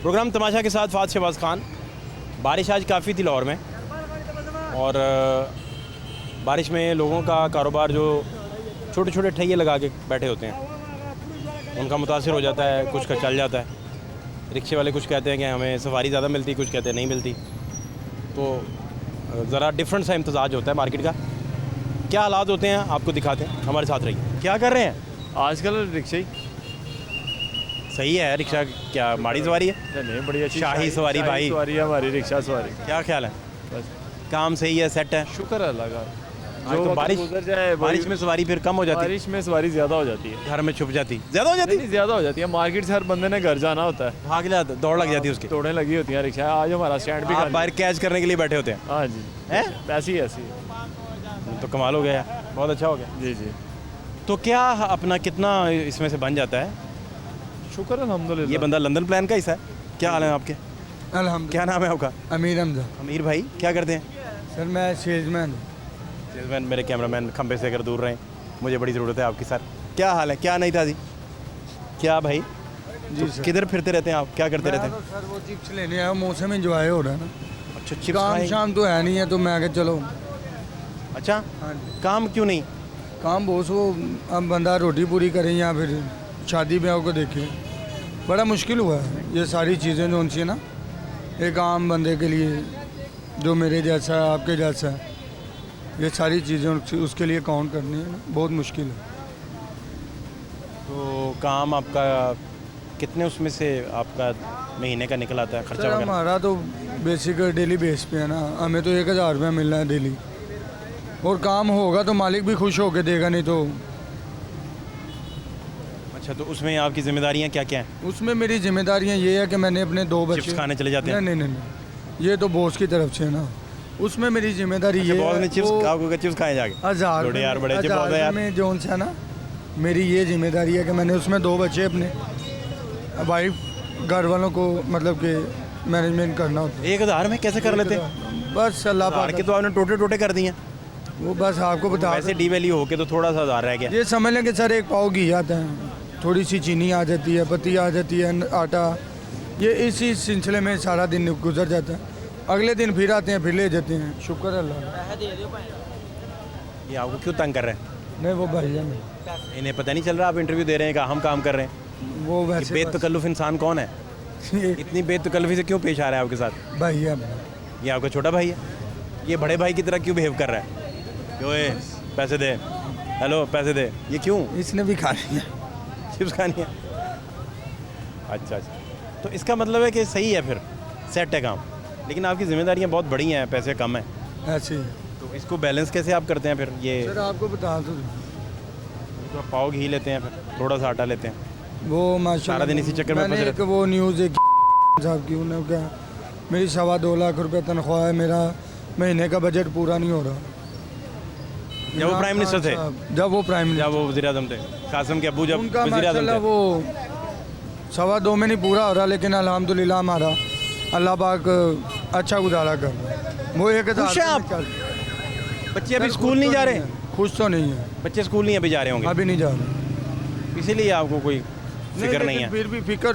Programme तमाशा के साथ फात शहबाज खान। बारिश आज काफ़ी थी लाहौर में और बारिश में लोगों का कारोबार जो छोटे छोटे ठैये लगा के बैठे होते हैं उनका मुतासिर हो जाता है, कुछ का चल जाता है। रिक्शे वाले कुछ कहते हैं कि हमें सवारी ज़्यादा मिलती, कुछ कहते हैं नहीं मिलती। तो ज़रा डिफरेंट सा इम्तजाज होता है मार्केट का। क्या हालात होते हैं आपको दिखाते हैं, हमारे साथ रहिए। क्या कर रहे हैं आजकल? रिक्शा ही सही है। रिक्शा क्या माड़ी सवारी है? नहीं, बड़ी अच्छी शाही सवारी भाई। सवारी है हमारी, रिक्शा सवारी। क्या ख्याल है? बस काम सही है, सेट है? शुक्र है अल्लाह का। आज तो बारिश गुजर जाए, बारिश में सवारी फिर कम हो जाती है, बारिश में सवारी ज़्यादा हो जाती है, घर में छुप जाती, ज़्यादा हो जाती नहीं ज़्यादा हो जाती है। मार्केट से हर बंदे ने घर जाना होता है, भाग जाता, दौड़ लग जाती है उसकी। तोड़ने लगी होती है रिक्शा। आज हमारा स्टैंड भी आप बाहर कैच करने के लिए बैठे होते हैं? हाँ जी, हैं? ऐसी है, ऐसी है। तो कमाल हो गया, बहुत अच्छा हो गया। जी जी, तो क्या अपना कितना इसमें से बन जाता है? शुक्र अल्हम्दुलिल्लाह। ये बंदा लंदन प्लान का हिस्सा है। क्या हाल है आपके? अल्हम्दुलिल्लाह। क्या नाम है आपका? अमीर हमजा। अमीर भाई क्या करते हैं? सर मैं सेल्समैन। सेल्समैन। मेरे कैमरामैन खंबे से अगर दूर रहें, मुझे बड़ी ज़रूरत है आपकी सर। क्या हाल है? क्या नहीं था जी? क्या भाई जी तो सर। किधर फिरते रहते हैं आप, क्या करते रहते हैं? तो सर वो चिप्स लेने आया, मौसम इंजॉय हो रहा है ना। अच्छा, चिप्स काम खाएं। शाम तो है नहीं है, तो मैं कहा चलो। अच्छा, हाँ जी, काम क्यों नहीं? काम बहुत वो, अब बंदा रोटी पूरी करे या फिर शादी ब्याह को देखे, बड़ा मुश्किल हुआ है। ये सारी चीज़ें जो उनसे ना, एक आम बंदे के लिए जो मेरे जैसा है, आपके जैसा है, ये सारी चीज़ें उसके लिए काउंट करनी है ना, बहुत मुश्किल है। तो काम आपका कितने उसमें से आपका महीने का निकल आता है खर्चा सर वगैरह? हमारा तो बेसिक डेली बेस पे है ना, हमें तो 1000 रुपया मिल रहा है डेली, और काम होगा तो मालिक भी खुश होकर देगा, नहीं तो। अच्छा, तो उसमें आपकी जिम्मेदारियां क्या क्या हैं? उसमें मेरी जिम्मेदारियां ये है कि मैंने अपने 2 बच्चे चिप्स खाने चले जाते हैं? नहीं नहीं नहीं, ये तो बॉस की तरफ से है ना। उसमें मेरी जिम्मेदारी ये बॉस ने है, चिप्स वो आपको चिप्स खाए जाके? 1000 छोड़े यार, बड़े अच्छे बॉस है यार। में जोन से है ना, मेरी ये जिम्मेदारी है कि मैंने उसमें 2 बच्चे अपने वाइफ घर वालों को मतलब कि मैनेजमेंट करना होता 1000 में कैसे कर लेते हैं? है। बस अल्लाह हजार के पाक, तो आपने टोटे टोटे कर दिए। वो बस आपको बता वैसे डी वैल्यू होके तो थोड़ा सा 1000 रह गया। ये समझ लें कि सर एक पाव घी आता है, थोड़ी सी चीनी आ जाती है, पत्ती आ जाती है, आटा, ये इसी सिलसिले में सारा दिन गुजर जाता है। अगले दिन फिर आते हैं, फिर ले जाते हैं। शुक्र अल्लाह। ये आपको क्यों तंग कर रहे हैं? नहीं वो भाईजान है, इन्हें पता नहीं चल रहा आप इंटरव्यू दे रहे हैं कि हम काम कर रहे हैं? वो वैसे बेतकल्लुफ़ इंसान कौन है? ये इतनी बेतकल्लुफ़ी से क्यों पेश आ रहा है आपके साथ? भैया ये आपका छोटा भाई है, ये बड़े भाई की तरह क्यों बिहेव कर रहा है? क्यों पैसे दे, हेलो पैसे दे, ये क्यों? इसने भी खा लिया। चिप्स खानी है? अच्छा अच्छा, तो इसका मतलब है कि सही है, फिर सेट है काम। लेकिन आपकी जिम्मेदारियां बहुत बड़ी हैं, पैसे कम हैं, ऐसे ही। तो इसको बैलेंस कैसे आप करते हैं फिर? ये सर आपको बता दो, तो पाव घी लेते हैं, फिर थोड़ा सा आटा लेते हैं, वो माशाल्लाह सारा दिन इसी चक्कर में मैंने फंसे एक वो न्यूज़ एक साहब की, उन्होंने कहा मेरी 2.25 लाख रुपए तनख्वाह है, मेरा महीने का बजट पूरा नहीं हो रहा। जब वो प्राइम मिनिस्टर थे, जब वो प्राइम जब वो वज़ीर आज़म थे, कासिम के अब्बू जब उनका वज़ीर आज़म माशाल्लाह थे। वो 2.25 में नहीं पूरा हो रहा, लेकिन अल्हम्दुलिल्लाह हमारा अल्लाह पाक अच्छा गुजारा कर रहा है। वो 1000 खुश हैं आप? बच्चे अभी स्कूल नहीं जा रहे? खुश तो नहीं है, बच्चे स्कूल नहीं अभी जा रहे होंगे, अभी नहीं जा रहे, इसीलिए आपको कोई फिक्र नहीं है? फिर भी फिक्र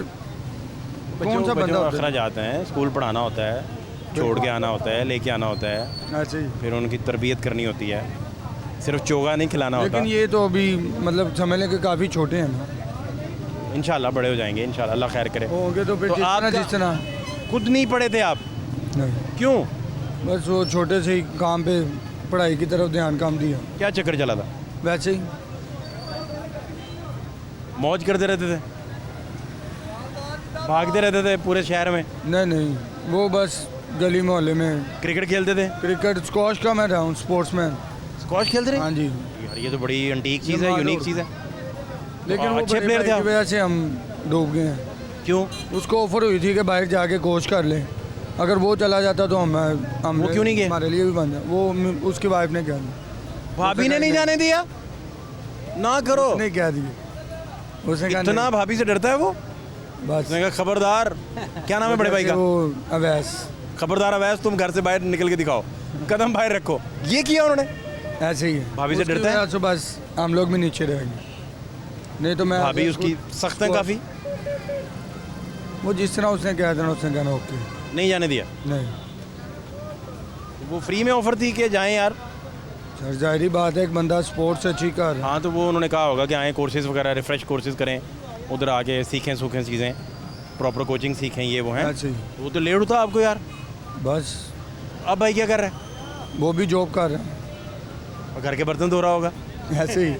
कौन सा बंदा होता अखराज आते हैं, स्कूल पढ़ाना होता है, छोड़ के आना होता है, लेके आना होता है, है ऐसे ही। फिर उनकी तरबियत करनी होती है, सिर्फ चोगा नहीं खिलाना होता। लेकिन ये तो अभी मतलब समझ लें कि काफ़ी छोटे हैं ना, इंशाल्लाह बड़े हो जाएंगे, इंशाल्लाह अल्लाह खैर करे। होंगे तो फिर तो आप जिस तरह खुद नहीं पढ़े थे आप? नहीं, क्यों? बस वो छोटे से ही काम पे पढ़ाई की तरफ ध्यान कम दिया, क्या चक्कर चला था? वैसे ही। मौज करते रहते थे, भागते रहते थे पूरे शहर में, नहीं नहीं, वो बस गली मोहल्ले में क्रिकेट खेलते थे? क्रिकेट स्क्वाश का मैं रहा हूँ, स्पोर्ट्समैन। स्क्वाश खेलते रहे? हाँ जी, यार ये तो बड़ी अंटीक चीज़ है, ये यूनिक मालूम। चीज़ है। लेकिन वो अच्छे बड़े प्लेयर भाई थे की आप? वजह से हम डूब गए हैं। क्यों? उसको ऑफर हुई थी कि बाहर जाके कोच कर ले, अगर वो चला जाता तो हम वो क्यों नहीं गए? हमारे लिए भी बन जाए। वो उसकी वाइफ ने कह दिया, भाभी ने नहीं जाने दिया? ना करो, उसने कह दिया, उसने कहा इतना नहीं, भाभी से डरता है वो? बस उसने कहा खबरदार, क्या नाम है बड़े भाई का? वो अवैस, खबरदार अवैस, तुम घर से बाहर निकल के दिखाओ, कदम बाहर रखो। ये किया उन्होंने? ऐसे ही है। भाभी से उसकी डरता है? वजह से बस हम लोग भी नीचे रहेंगे, नहीं तो मैं भाभी उसकी सख्त है काफ़ी? वो जिस तरह उसने कहा था उसने कहना ओके। नहीं जाने दिया? नहीं वो फ्री में ऑफर थी कि जाएं यार। सर जाहिर बात है, एक बंदा स्पोर्ट्स अच्छी कर रहा है। हाँ तो वो उन्होंने कहा होगा कि आएँ कोर्सेज वगैरह रिफ्रेश कोर्सेज करें, उधर आके सीखें सूखें चीज़ें, प्रॉपर कोचिंग सीखें, ये वो हैं। ऐसे ही वो तो लेट होता आपको यार। बस। अब भाई क्या कर रहा है? वो भी जॉब कर रहा है। और घर के बर्तन धो रहा होगा। ऐसे ही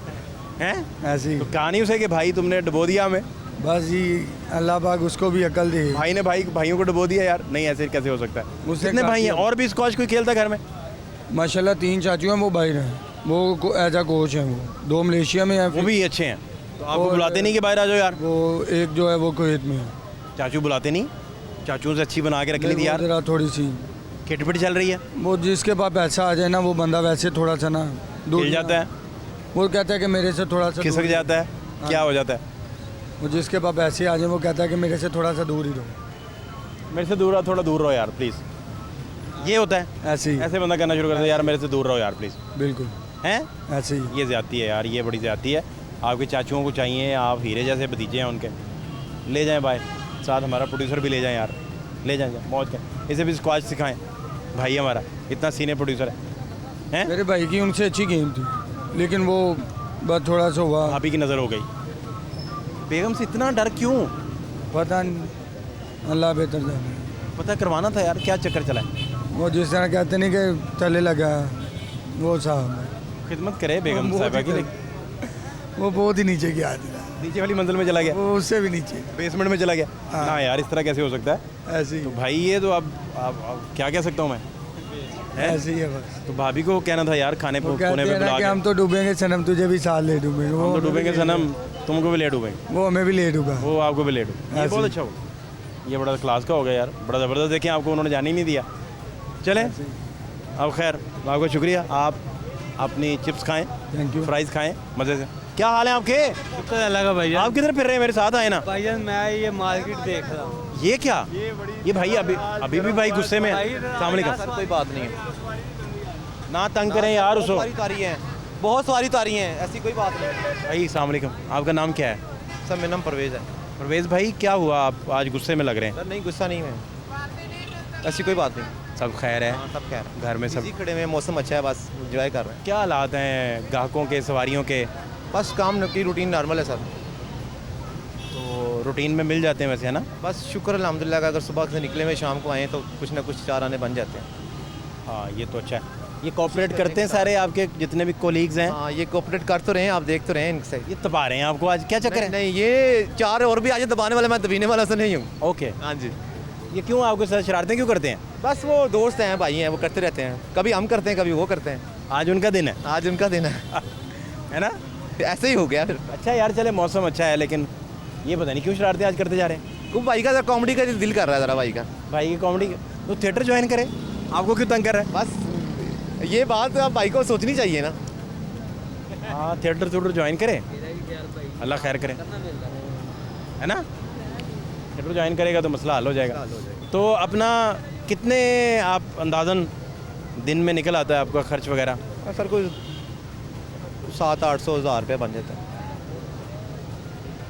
हैं? ऐसे ही तो कहा नहीं उसे कि भाई तुमने डुबो दिया हमें? बस जी, अल्लाह पाक उसको भी अकल दे। भाई ने भाइयों को डुबो दिया यार। नहीं ऐसे कैसे हो सकता है? उसने कितने भाई हैं? काफ़ी- और भी स्कॉच कोई खेलता घर में? माशाल्लाह 3 चाचू हैं, वो बाहर हैं, वो एज अ कोच हैं। वो 2 मलेशिया में हैं, वो भी अच्छे हैं। तो आपको और- बुलाते नहीं कि बाहर आ जाओ यार? वो एक जो है वो कुवैत में है। चाचू बुलाते नहीं? चाचू से अच्छी बना के रख ली थी वो यार। ज़रा थोड़ी सी खिटपिट चल रही है, वो जिसके पास पैसा आ जाए ना, वो बंदा वैसे थोड़ा सा ना हिल जाता है, वो कहता है कि मेरे से थोड़ा सा खिसक दूर- जाता है, क्या हो जाता है? वो जिसके पास पैसे आ जाए वो कहता है कि मेरे से थोड़ा सा दूर ही रहो। मेरे से दूर रहो, थोड़ा दूर रहो यार प्लीज़। ये होता है, ऐसे ही ऐसे बंदा करना शुरू कर दे यार मेरे से दूर रहो यार प्लीज़। बिल्कुल हैं? ऐसे ही। ये ज़्यादती है यार, ये बड़ी ज़्यादती है। आपके चाचुओं को चाहिए, आप हीरे जैसे भतीजे हैं उनके, ले जाएं भाई, साथ हमारा प्रोड्यूसर भी ले जाएं यार, ले जाएं मौज के, इसे भी स्क्वाच सिखाएं। भाई हमारा इतना सीनियर प्रोड्यूसर है, हैं? मेरे भाई की उनसे अच्छी गेम थी, लेकिन वो बस थोड़ा सा हुआ, भाभी की नज़र हो गई। बेगम से इतना डर क्यों? पता नहीं, अल्लाह बेहतर जाने। पता करवाना था यार, क्या चक्कर चला है? वो जिस तरह कहते नहीं कि तले लगा, वो साहब खिदमत करे बेगम वो साहिबा की, बहुत ही- लेकिन वो बहुत ही नीचे की आदमी है, नीचे वाली मंजिल में चला गया, वो उससे भी नीचे बेसमेंट में चला गया। हाँ। ना यार, इस तरह कैसे हो सकता है? ऐसे ही तो भाई ये तो अब क्या कह सकता हूँ मैं, हैं? ऐसे ही है बस। तो भाभी को कहना था यार खाने वो कोने कहते पे हैं ना बुला कि के। हम तो डूबेंगे सनम, तुझे भी साथ ले डूबेंगे। वो हम तो हमें डूबेंगे भी सनम, तुमको भी ले डूबेंगे, वो हमें भी ले डूबा। वो आपको भी ले डूबेंगे। ये ऐसे बहुत ही। अच्छा हो, ये बड़ा क्लास का हो गया यार, बड़ा ज़बरदस्त। देखें आपको उन्होंने जाने ही नहीं दिया। चलें अब खैर, आपका शुक्रिया, आप अपनी चिप्स खाएं, थैंक यू। फ्राइज़ खाएं मज़े से। क्या हाल है आपके? शुक्र अल्लाह का भाईजान। आप किधर फिर रहे हैं? मेरे साथ आए ना। भाईजान मैं ये मार्केट देख रहा हूँ। ये क्या? ये भाई अभी भी भाई गुस्से में है। अस्सलाम वालेकुम। सर कोई बात नहीं है, ना तंग करें यार उसको। सारी तारी हैं, बहुत सारी तारी हैं, ऐसी कोई बात नहीं है। भाई अस्सलाम वालेकुम, आपका नाम क्या है? सर मेरा नाम परवेज़ है। परवेज़ भाई, क्या हुआ, आप आज गुस्से में लग रहे हैं? सर नहीं, गुस्सा नहीं है, ऐसी कोई बात नहीं। सब खैर है? हाँ सब खैर, घर में सब बिजी खड़े हुए हैं, मौसम अच्छा है, बस इंजॉय कर रहे हैं। क्या हालात हैं ग्राहकों के, सवारियों के? बस काम की रूटीन नॉर्मल है सर। तो रूटीन में मिल जाते हैं वैसे, है ना? बस शुक्र अल्हम्दुलिल्लाह का, अगर सुबह से निकले हुए शाम को आए तो कुछ ना कुछ 4 आने बन जाते हैं। हाँ ये तो अच्छा है। ये कॉपरेट करते हैं सारे आपके जितने भी कोलीग्स हैं? हाँ ये कोऑपरेट कर तो रहे हैं, आप देख तो रहे हैं इनसे। ये तबा रहे हैं आपको आज, क्या चक्कर नहीं, है? नहीं ये 4 और भी आज दबाने वाला, मैं दबीने वाला तो नहीं हूँ। ओके, हाँ जी, ये क्यों आपके साथ शरारतें क्यों करते हैं? बस वो दोस्त हैं, भाई हैं, वो करते रहते हैं, कभी हम करते हैं कभी वो करते हैं। आज उनका दिन है, आज उनका दिन है, है ना? ऐसे ही हो गया फिर। अच्छा यार, चले मौसम अच्छा है, लेकिन ये पता नहीं क्यों शरारतें आज करते जा रहे हैं। वो भाई का कॉमेडी का दिल कर रहा है ज़रा भाई का। भाई की कॉमेडी, तो थिएटर ज्वाइन करे, आपको क्यों तंग कर रहा है? बस ये बात अब भाई को सोचनी चाहिए ना। हाँ थिएटर ज्वाइन करे, अल्लाह खैर करे, है ना? थिएटर ज्वाइन करेगा तो मसला हल हो जाएगा। तो अपना कितने आप अंदाज़न दिन में निकल आता है आपका खर्च वगैरह? सर कोई 700-800 हज़ार रुपये बन जाता है,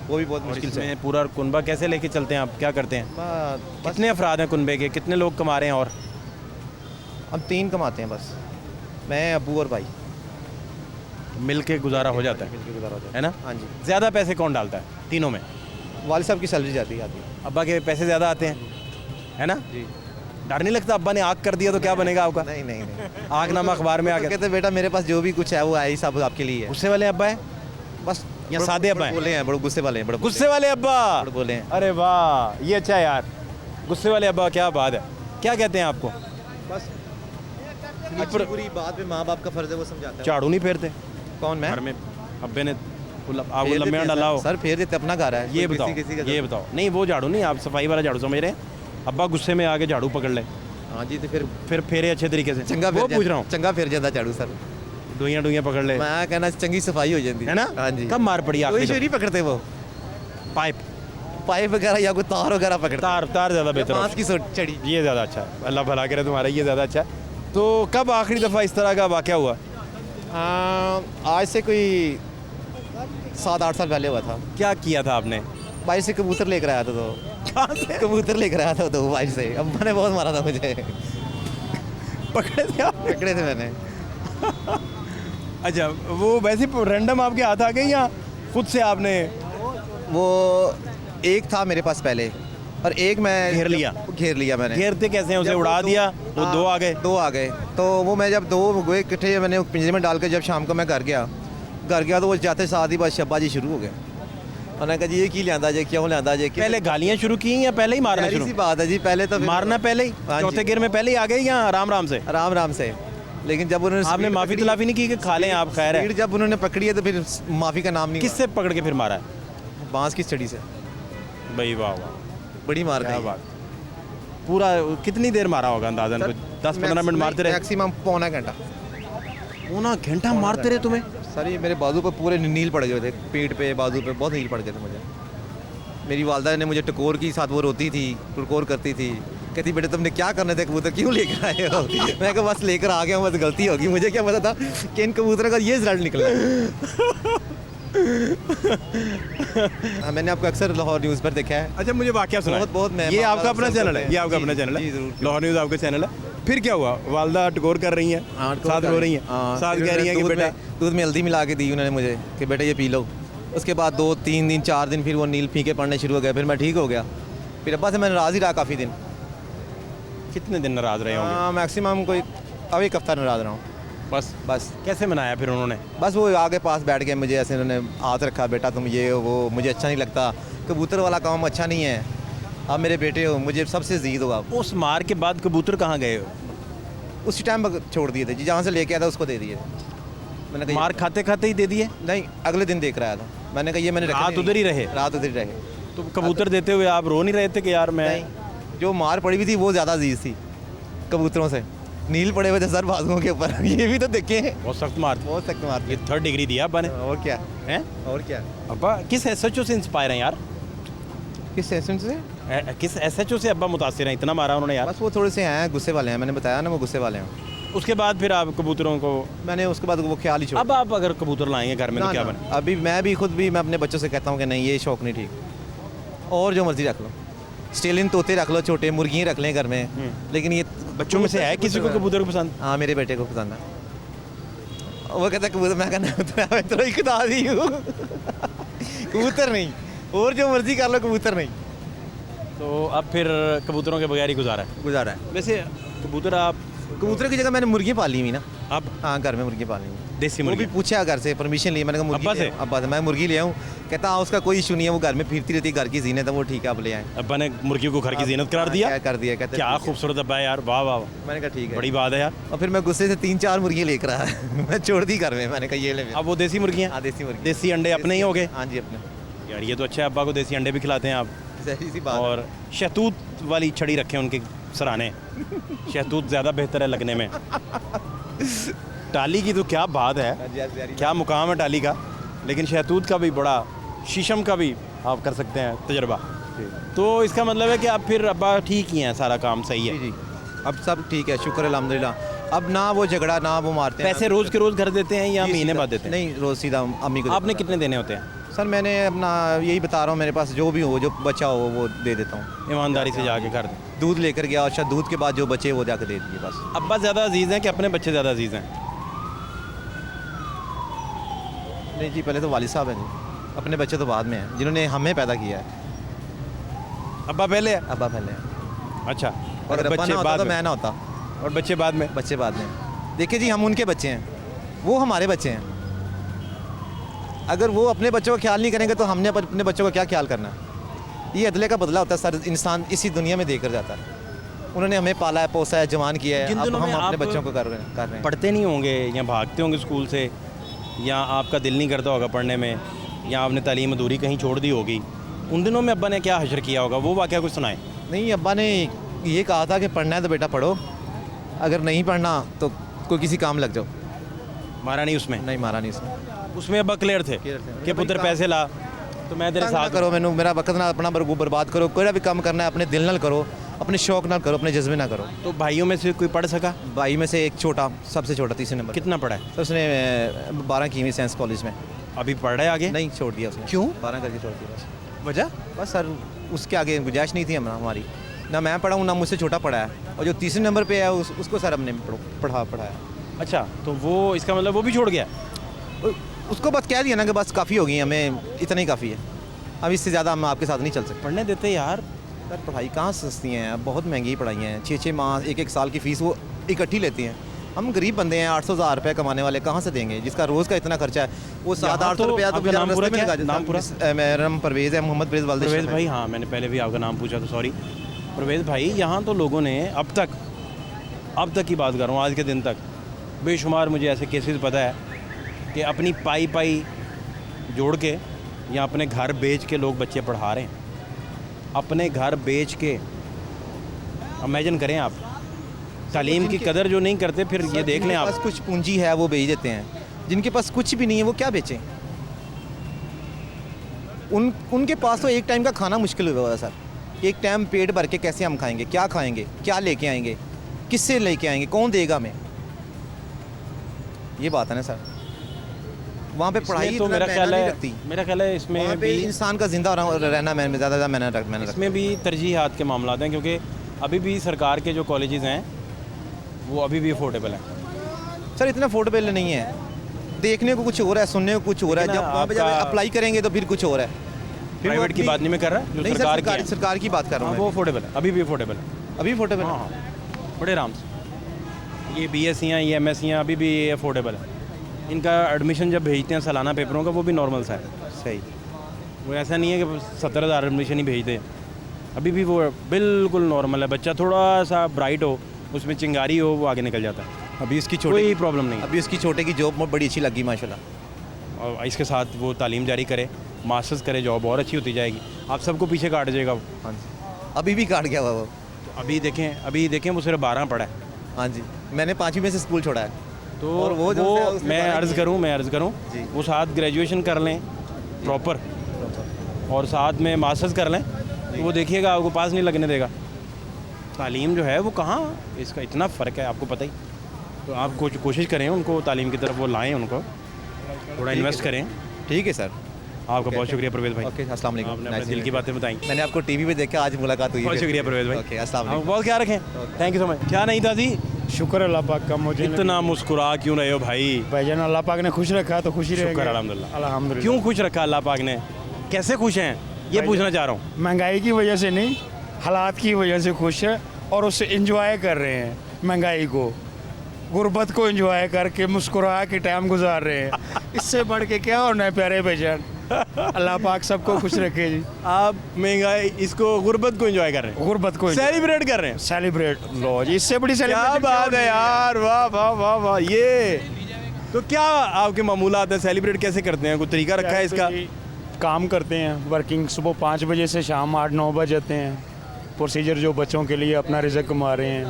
वो भी बहुत और मुश्किल से। इसमें पूरा कुनबा कैसे लेके चलते हैं आप, क्या करते हैं? बस कितने अफराद हैं कुनबे के, कितने लोग कमा रहे हैं? और हम 3 कमाते हैं बस, मैं, अब्बू और भाई, मिल के गुजारा हो जाता है, मिलकर गुजारा हो जाता है ना? है। हाँ जी, ज़्यादा पैसे कौन डालता है तीनों में? वालिद साहब की सैलरी जाती है। अब्बा के पैसे ज़्यादा आते हैं, है ना? जी, डर नहीं लगता अब्बा ने आग कर दिया तो क्या बनेगा आपका? नहीं नहीं नहीं आगनामा अखबार में आ तो गया। कहते बेटा मेरे पास जो भी कुछ है वो है ही सब आपके लिए है। गुस्से वाले अब्बा है बस या सादे अब्बा हैं? बोले हैं, बड़े गुस्से वाले हैं, बड़े गुस्से वाले अब्बा, बड़े बोले हैं। अरे वाह, ये अच्छा है यार, गुस्से वाले अब्बा, क्या बात है। क्या कहते हैं आपको? बस अच्छी बुरी बात पे माँ बाप का फर्ज है वो समझाता है। झाड़ू नहीं फेरते कौन मैं? घर में? अब्बे ने आपको फेर देते लम्बे हैं डाला हो? सर फेर देते, अपना घर है। ये कोई बताओ, किसी का ये बताओ, नहीं वो झाड़ू नहीं, आप सफाई वाला झाड़ू समझ रहे हैं? अब्बा गुस्से में आके झाड़ू पकड़ ले, हाँ जी, तो फिर फिर फेरे अच्छे तरीके से, चंगा वो फिर पूछ रहा हूँ। चंगा फिर जाता झाड़ू सर, डुइयाँ पकड़ ले, मैं कहना चंगी सफाई हो जाती है ना? हाँ जी। कब मार पड़ी कोई आखिरी इशू नहीं पकड़ते वो, पाइप पाइप वगैरह या कोई तार वगैरह पकड़ते, तार ज़्यादा बेहतर बांस है। की चढ़ी। ये ज़्यादा अच्छा है, अल्लाह भला करे तुम्हारा, ये ज़्यादा अच्छा है। तो कब आखिरी दफ़ा इस तरह का वाक़या हुआ? आज से कोई 7-8 साल पहले हुआ था। क्या किया था आपने? भाई से कबूतर लेकर आया था, तो कहाँ से कबूतर लेकर आया था 2 बाइट से, अब्बा ने बहुत मारा था मुझे। पकड़े थे आप? पकड़े थे मैंने। अच्छा, वो वैसे रैंडम आपके हाथ आ गए या खुद से आपने वो एक था मेरे पास पहले और एक मैं घेर लिया? घेर लिया मैंने। घेरते कैसे हैं? उसे जब उड़ा वो दिया, वो हाँ, 2 आ गए? 2 आ गए। तो वो मैं जब 2 हुए इकट्ठे मैंने पिंजरे में डाल कर जब शाम को मैं घर गया तो वो जाते साथ ही बस अब्बा जी शुरू हो गए। उन्होंने कहा जी ये की लियांदा जे, क्यों लियांदा जे? पहले गालियाँ शुरू की या पहले ही मारना सी शुरू? बात है जी, पहले तो फिर- मारना पहले ही? हाँ जी। चौथे गिर में पहले ही आ गए या आराम से? आराम से। लेकिन जब उन्होंने आपने स्पीड माफी पकड़ी- तलाफी नहीं की कि खा लें आप? खैर है, स्पीड जब उन्होंने पकड़ी है तो फिर माफ़ी का नाम नहीं। किससे पकड़ के फिर मारा है? बांस की छड़ी से भाई वाह वाह, बड़ी मार क्या खाई। बात। पूरा कितनी देर मारा होगा अंदाजन? 10-15 मिनट मारते रहे? मैक्सिमम पौना घंटा। पौना घंटा मारते रहे तुम्हें? सर ये मेरे बाजू पे पूरे नील पड़ गए थे, पीठ पे बाजू पे बहुत नील पड़ गए थे मुझे। मेरी वालदा ने मुझे टकोर की, साथ वो रोती थी, टकोर करती थी, कहती बेटे तुमने क्या करने थे, कबूतर क्यों लेकर आए हो? मैं कहा बस लेकर आ गया हूँ, बस गलती होगी, मुझे क्या पता था कि इन कबूतरों का ये रिजल्ट निकला है। हाँ, मैंने आपको अक्सर लाहौर न्यूज़ पर देखा है। अच्छा, मुझे वाकया सुना। बहुत मैं ये आपका मामला अपना अक्सर चैनल है? करते ये हैं। आपका जी, अपना चैनल जी, है? ज़रूर। लाहौर न्यूज़ आपका चैनल है। फिर क्या हुआ? वालदा टकोर कर रही हैं, साथ रो रही हैं, साथ कह रही हैं कि बेटा दूध में हल्दी मिला के दी उन्होंने मुझे कि बेटा ये पी लो। उसके बाद 2-3 दिन 4 दिन फिर वो नील फीके पड़ने शुरू हो गए, फिर मैं ठीक हो गया। फिर अब्बा से मैं नाराज़ ही रहा काफ़ी दिन। कितने दिन नाराज रहे होंगे? हाँ मैक्सिमम कोई अब 1 हफ्ता नाराज़ रहा हूँ बस। कैसे मनाया फिर उन्होंने? बस वो आगे पास बैठ गए, मुझे ऐसे उन्होंने हाथ रखा, बेटा तुम ये हो वो, मुझे अच्छा नहीं लगता, कबूतर वाला काम अच्छा नहीं है, आप मेरे बेटे हो, मुझे सबसे अजीज हो आप। उस मार के बाद कबूतर कहाँ गए हो? उसी टाइम छोड़ दिए थे जी, जहाँ से लेके आया था उसको दे दिए। मैंने कहा मार खाते खाते ही दे दिए? नहीं, अगले दिन देख रहा था। मैंने कहा ये मैंने रखे रात नहीं। उधर ही रहे? रात उधर ही रहे। तो कबूतर देते हुए आप रो नहीं रहे थे कि यार मैं? नहीं, जो मार पड़ी हुई थी वो ज़्यादा अजीज थी कबूतरों से। नील पड़े हुए थे सर बाजुओं के ऊपर। ये भी तो देखे हैं, बहुत सख्त मार थी। बहुत सख्त मार ये 3rd डिग्री दिया अब्बा ने। और क्या हैं? और क्या। अब्बा किस एसएचओ से इंस्पायर हैं यार? किस सेशन से? किस एसएचओ से अब्बा मुतासिर हैं? इतना मारा उन्होंने यार। बस वो थोड़े से हैं, गुस्से वाले हैं, मैंने बताया ना वो गुस्से वाले हैं। उसके बाद फिर आप कबूतरों को, मैंने उसके बाद वो ख्याल ही छोड़ अब आप अगर कबूतर लाएंगे घर में तो ना, क्या ना, बने? अभी मैं भी खुद भी मैं अपने बच्चों से कहता हूँ कि नहीं ये शौक नहीं ठीक, और जो मर्जी रख लो, स्टेलिन तोते रख लो, छोटे मुर्गियाँ रख लें घर में, लेकिन ये बच्चों में से है किसी को कबूतर पसंद? हाँ मेरे बेटे को पसंद है। वो कहता है कबूतर, मैं कहना मैं तो खुदा दी हूँ। कबूतर नहीं, और जो मर्जी कर लो, कबूतर नहीं। तो अब फिर कबूतरों के बगैर ही गुजारा है? गुजारा है। वैसे कबूतर आप, कबूतर की जगह मैंने मुर्गियाँ पाली हुई ना। आप हाँ घर में मुर्गियाँ पाली हुई। देसी वो भी मुर्गी? पूछा घर से परमिशन ली, मैंने कहा मुर्गी अब्बा ले से? आओ। अब्बा से मैं मुर्गी ले आऊँ, कहता हाँ उसका कोई इशू नहीं है, वो घर में फिरती रहती है, घर की जीनत है, वो ठीक है आप ले आए। अब्बा ने मुर्गी को घर की जीनत करार दिया? क्या कर दिया, कहते क्या ठीक है। खूबसूरत अब्बा है यार, वाह वाह वाह। मैंने कहा ठीक है, बड़ी बात है यार। और फिर मैं गुस्से से 3-4 मुर्गियाँ लेकर आया। मैं छोड़ दी घर में, मैंने कहा ये ले। अब वो देसी मुर्गियाँ? हाँ देसी मुर्गी, देसी अंडे अपने ही हो गए? हाँ जी अपने। यार ये तो अच्छा है, अब्बा को देसी अंडे भी खिलाते हैं आप। सही सी बात है। और शहतूत वाली छड़ी रखें उनके सराहने। शहतूत ज़्यादा बेहतर है लगने में। टाली की तो क्या बात है, हाँ जी, हाँ जी, हाँ जी। क्या मुकाम है टाली का, लेकिन शहतूत का भी बड़ा, शीशम का भी आप कर सकते हैं तजर्बा। तो इसका मतलब है कि अब फिर अब्बा ठीक ही हैं, सारा काम सही है? जी जी, अब सब ठीक है, शुक्र अल्हम्दुलिल्लाह। अब ना वो झगड़ा, ना वो मारते हैं। पैसे रोज़ के रोज़ घर देते हैं या जी, महीने सीधा- बाद देते हैं? नहीं, रोज़ सीधा अम्मी को आपने देता कितने देने होते हैं? हूँ। सर मैंने अपना यही बता रहा हूँ, मेरे पास जो भी हो, जो बचा हो वो दे देता हूँ, ईमानदारी से जाके घर दें। दूध लेकर गया, अच्छा दूध के बाद जो बचे वो जाकर दे दिए बस। अब्बा ज़्यादा अजीज़ हैं कि अपने बच्चे ज़्यादा अजीज़ हैं? नहीं जी, पहले तो वालिद साहब हैं जी, अपने बच्चे तो बाद में हैं, जिन्होंने हमें पैदा किया है। अब्बा पहले है? अब्बा पहले हैं। अच्छा, और अगर अब्बा ना होता तो मैं ना होता, और बच्चे बाद में? बच्चे बाद में। देखिए जी, हम उनके बच्चे हैं, वो हमारे बच्चे हैं। अगर वो अपने बच्चों का ख्याल नहीं करेंगे तो हमने अपने बच्चों का क्या ख्याल करना है? ये अदले का बदला होता है सर, इंसान इसी दुनिया में देकर जाता है। उन्होंने हमें पाला है, पोसा है, जवान किया है, जिन अब दिनों हम में अपने आप बच्चों को कर रहे हैं। पढ़ते नहीं होंगे या भागते होंगे स्कूल से, या आपका दिल नहीं करता होगा पढ़ने में, या आपने तालीम अधूरी कहीं छोड़ दी होगी, उन दिनों में अब्बा ने क्या हशर किया होगा, वो वाक़या कुछ सुनाए। नहीं, अब्बा ने ये कहा था कि पढ़ना है तो बेटा पढ़ो, अगर नहीं पढ़ना तो कोई किसी काम लग जाओ। मारा नहीं उसमें? नहीं मारा नहीं उसने। उसमें अब्बा क्लियर थे Clear थे। कि पुत्र पैसे ला तो मैं तेरे तंग ना साथ करो मैनू, मेरा वक्त ना अपना बर्बाद करो, कोई भी काम करना है अपने दिल नाल करो, अपने शौक नाल करो, अपने जज्बे ना करो। तो भाइयों में से कोई पढ़ सका? भाई में से एक छोटा, सबसे छोटा, 3रे नंबर। कितना पढ़ा है? तो उसने 12 की हुई साइंस कॉलेज में। अभी पढ़ रहा है आगे? नहीं, छोड़ दिया उसने। क्यों? 12 करके छोड़ दिया बस। वजह? बस सर उसके आगे गुंजाइश नहीं थी हमारी। ना मैं पढ़ा हूँ ना मुझसे छोटा पढ़ा है, और जो तीसरे नंबर पे है उसको सर हमने पढ़ाया। अच्छा, तो वो इसका मतलब वो भी छोड़ गया? उसको बस कह दिया ना कि बस काफ़ी होगी, हमें इतना ही काफ़ी है, अब इससे ज़्यादा हम आपके साथ नहीं चल सकते। पढ़ने देते यार। सर पढ़ाई कहाँ सस्ती हैं, अब बहुत महंगी पढ़ाई हैं। 6-6 माह 1-1 साल की फ़ीस वो इकट्ठी लेती हैं। हम गरीब बंदे हैं, 800,000 रुपये कमाने वाले कहाँ से देंगे, जिसका रोज़ का इतना खर्चा है। वो 700-800 रुपया तो आपका नाम पूरा क्या है? नाम पूरा? मेरा नाम परवेज़ है, मोहम्मद परवेज़ वालिद परवेज़ भाई, हाँ मैंने पहले भी आपका नाम पूछा तो सॉरी। परवेज़ भाई, यहाँ तो लोगों ने अब तक की बात कर रहा हूँ, आज के दिन तक बेशुमार मुझे ऐसे केसेस पता है कि अपनी पाई जोड़ के या अपने घर बेच के लोग बच्चे पढ़ा रहे हैं। अपने घर बेच के, इमेजिन करें आप, तालीम की कदर जो नहीं करते, फिर ये देख लें आप। पास कुछ पूंजी है वो बेच देते हैं, जिनके पास कुछ भी नहीं है वो क्या बेचें। उनके पास तो एक टाइम का खाना मुश्किल हुआ है सर। एक टाइम पेट भर के कैसे हम खाएंगे, क्या खाएंगे, क्या लेके आएंगे, किससे लेके आएंगे, कौन देगा हमें, ये बात है ना सर। वहाँ पे पढ़ाई तो मेरा ख्याल है इसमें वहाँ पे भी इंसान का जिंदा रहना मैंने ज़्यादा इसमें भी तरजीहात के मामला हैं, क्योंकि अभी भी सरकार के जो कॉलेजेस हैं वो अभी भी अफोर्डेबल हैं। सर इतना अफोर्डेबल नहीं है, देखने को कुछ हो रहा है, सुनने को कुछ हो रहा है, जब वहाँ पे जब अप्लाई करेंगे तो फिर कुछ हो रहा है। प्राइवेट की बात नहीं मैं कर रहा, जो सरकार की बात कर रहा हूँ, वो अफोर्डेबल है, अभी भी अफोर्डेबल है, अभी अफोर्डेबल हाँ बड़े आराम से। ये BSc ये MSc अभी भी अफोर्डेबल है। इनका एडमिशन जब भेजते हैं सालाना पेपरों का, वो भी नॉर्मल सा है, सही। वो ऐसा नहीं है कि 70,000 एडमिशन ही भेजते हैं, अभी भी वो बिल्कुल नॉर्मल है। बच्चा थोड़ा सा ब्राइट हो, उसमें चिंगारी हो, वो आगे निकल जाता है। अभी इसकी कोई प्रॉब्लम नहीं। अभी उसकी छोटे की जॉब बड़ी अच्छी लगी माशाल्लाह, और इसके साथ वो तालीम जारी करे, मास्टर्स करे, जॉब और अच्छी होती जाएगी। आप सबको पीछे काट जाएगा वो। हाँ जी, अभी भी काट गया हुआ वो। अभी देखें वो सिर्फ 12 पढ़ा है। हाँ जी, मैंने 5वीं में से स्कूल छोड़ा है। तो और वो मैं अर्ज़ करूँ जी। वो साथ ग्रेजुएशन कर लें प्रॉपर, और साथ में मास्टर्स कर लें, तो वो देखिएगा आपको पास नहीं लगने देगा। तालीम जो है वो कहाँ, इसका इतना फ़र्क है आपको पता ही। तो आप कोशिश करें उनको तालीम की तरफ वो लाएँ, उनको थोड़ा इन्वेस्ट करें। ठीक है सर, आपका बहुत शुक्रिया परवेज़ भाई। ओके, अस्सलाम वालेकुम। आपने अपने दिल की बातें बताई। मैंने आपको टीवी पे देखा, आज मुलाकात हुई। बहुत शुक्रिया परवेज़ भाई। ओके, अस्सलाम वालेकुम। बहुत ख्याल रखें, थैंक यू सो मच। क्या नहीं था जी, शुक्र अल्लाह पाक का। मुझे इतना मुस्कुरा क्यों रहे हो भाई? भाईजान अल्लाह पाक ने खुश रखा तो खुशी रहेगी। शुक्र अल्हम्दुलिल्लाह। अल्हम्दुलिल्लाह। क्यों खुश रखा अल्लाह पाक ने, कैसे खुश हैं ये पूछना चाह रहा हूँ। महंगाई की वजह से नहीं, हालात की वजह से खुश है, और उससे एंजॉय कर रहे हैं महंगाई को, गुर्बत को एंजॉय करके मुस्कुरा के टाइम गुजार रहे हैं। इससे बढ़ के क्या होना है प्यारे भाईजान। अल्लाह पाक सबको खुश रखे जी। आप महंगाई इसको गुर्बत को एंजॉय कर रहे हैं, गुर्बत को सेलिब्रेट कर रहे हैं। सेलिब्रेट लो जी, इससे बड़ी क्या सेलिब्रेशन बात है यार, वाह वाह वाह वाह। ये तो क्या आपके मामूलात हैं, सेलिब्रेट कैसे करते हैं, कोई तरीका रखा है इसका? काम करते हैं, वर्किंग सुबह 5 बजे से शाम 8-9 बजे आते हैं। प्रोसीजर जो बच्चों के लिए अपना रिज़्क कमा रहे हैं,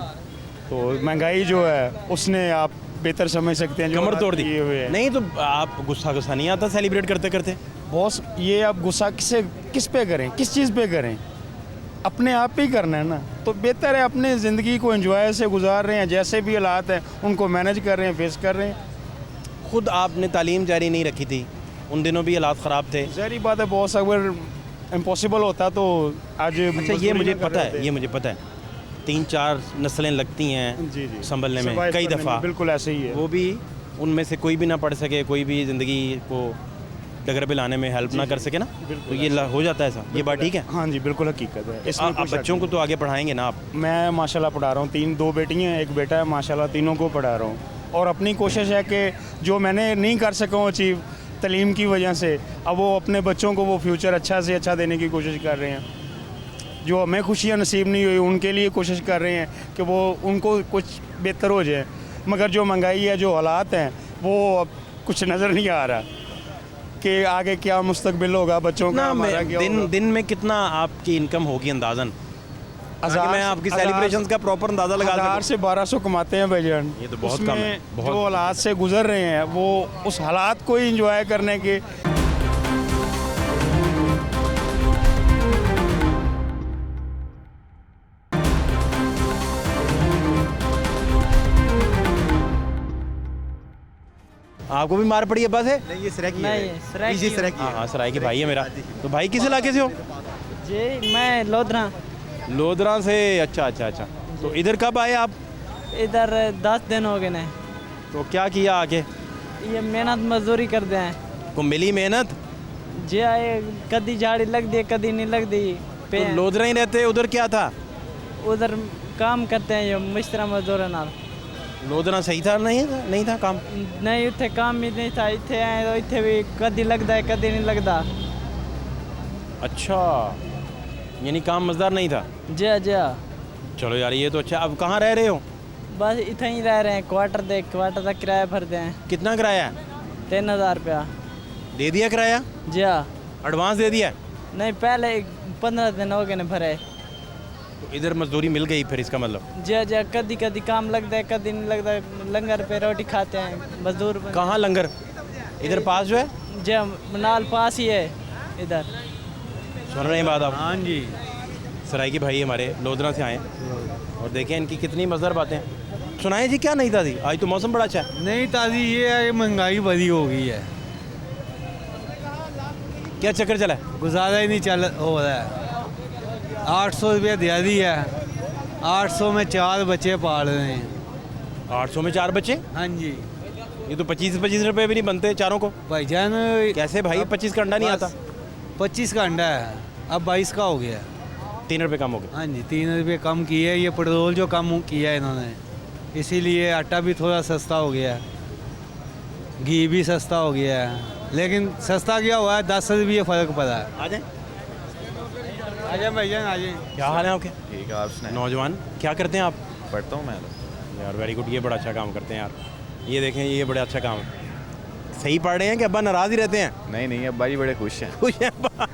तो महंगाई जो है उसने आप बेहतर समझ सकते हैं, जो कमर तोड़ दी। हुए हैं। नहीं तो आप गुस्सा नहीं आता सेलिब्रेट करते करते? बॉस, ये आप गुस्सा किस पे करें, किस चीज़ पे करें, अपने आप पे ही करना है ना। तो बेहतर है अपने ज़िंदगी को एंजॉय से गुजार रहे हैं, जैसे भी हालात हैं उनको मैनेज कर रहे हैं, फेस कर रहे हैं। खुद आपने तालीम जारी नहीं रखी थी, उन दिनों भी हालात ख़राब थे। ज़ाहिर बात है बॉस, अगर इम्पॉसिबल होता तो आज अच्छा, ये मुझे पता है 3-4 नस्लें लगती हैं जी जी संभलने में Survive कई करने में, दफ़ा। बिल्कुल ऐसे ही है। वो भी उनमें से कोई भी ना पढ़ सके, कोई भी ज़िंदगी को डगर पे लाने में हेल्प ना कर सके ना, तो ये हो जाता है ऐसा। ये बात ठीक है? हाँ जी, बिल्कुल हकीकत है। इसमें आप बच्चों को तो आगे पढ़ाएंगे ना आप? मैं माशाल्लाह पढ़ा रहा हूँ, 2 बेटी हैं, 1 बेटा है, माशाल्लाह तीनों को पढ़ा रहा हूँ। और अपनी कोशिश है कि जो मैंने नहीं कर सका हूँ अचीव तालीम की वजह से, अब वो अपने बच्चों को वो फ्यूचर अच्छा से अच्छा देने की कोशिश कर रहे हैं। जो हमें खुशियाँ नसीब नहीं हुई उनके लिए कोशिश कर रहे हैं कि वो उनको कुछ बेहतर हो जाए। मगर जो महंगाई है, जो हालात हैं, वो अब कुछ नज़र नहीं आ रहा कि आगे क्या मुस्तकबिल होगा बच्चों का, हमारा क्या होगा। दिन में कितना आपकी इनकम होगी अंदाजन? हज़ार मैं आपकी सेलिब्रेशंस का प्रॉपर अंदाज़ा लगा 1000 से 1200 कमाते हैं भाईजान। ये तो बहुत उसमें कम है, बहुत। जो हालात से गुजर रहे हैं वो उस हालात को ही इंजॉय करने के। आपको भी मार पड़ी अब्बा से? नहीं, ये सराय की नहीं, है। सराय जी, की सराय की हाँ है। हाँ, सराय की भाई है मेरा। तो भाई किस इलाके से हो? जी मैं लोधरा लोधरा से। अच्छा अच्छा अच्छा। तो इधर कब आए आप? इधर 10 दिन हो गए ने। तो क्या किया आके? ये मेहनत मजदूरी करते हैं को मिली मेहनत? जी आए कदी झाड़ी लग दी कदी नहीं लग दी तो लोधरा ही रहते, उधर क्या था? उधर काम करते हैं ये मिस्त्रा मजदूर नाल। लोधरा सही था नहीं था काम? नहीं उत्थे काम भी नहीं था, इत्थे आए तो इत्थे भी कदी लगता है कदी नहीं लगता। अच्छा, यानी काम मज़ेदार नहीं था। जी हाँ, जी हाँ। चलो यार ये तो अच्छा। अब कहाँ रह रहे हो? बस इतना ही रह रहे हैं, क्वार्टर का किराया भरते हैं। कितना किराया है? 3000 रुपया। दे दिया किराया? जी हाँ। एडवांस दे दिया? नहीं पहले 15 दिन हो गए ने भरे। तो इधर मजदूरी मिल गई फिर, इसका मतलब? जी जी, कदी कदी काम लगता है कदी नहीं लगता। लंगर पे रोटी खाते हैं मजदूर। कहाँ लंगर? इधर पास जो है? जी नाल पास ही है इधर। सुन रहे हैं बात आप? हाँ जी। सराइकी भाई हमारे लोधरा से आए हैं और देखें इनकी कितनी मज़ेदार बातें। सुनाए जी, क्या नहीं था जी? आज तो मौसम बड़ा अच्छा है। नहीं ताजी ये है, महंगाई बड़ी हो गई है, क्या चक्कर चला है? गुजारा ही नहीं चल हो रहा है। 800 रुपया दिहाड़ी है, 800 में 4 बच्चे पाल रहे हैं। 800 में 4 बच्चे? हाँ जी। ये तो 25 रुपए भी नहीं बनते चारों को। भाईजान कैसे भाई? 25 का अंडा नहीं आता? 25 का अंडा है, अब 22 का हो गया। 3 रुपए कम हो गए। हाँ जी, 3 रुपये कम किए। ये पेट्रोल जो कम किया है इन्होंने, इसीलिए आटा भी थोड़ा सस्ता हो गया है, घी भी सस्ता हो गया है। लेकिन सस्ता क्या हुआ है, 10 रुपये फ़र्क पड़ा है। आ जाए। आ जाए भाईजान आ जाए। क्या हाल है आपके? ठीक है, आप सुनाएं। नौजवान क्या करते हैं आप? पढ़ता हूँ मैं। यार वेरी गुड, ये बड़ा अच्छा काम करते हैं यार। ये देखें, ये बड़ा अच्छा काम है। सही पढ़ रहे हैं कि अब्बा नाराज़ ही रहते हैं? नहीं नहीं, अब्बा जी बड़े खुश हैं। खुश है अब्बा?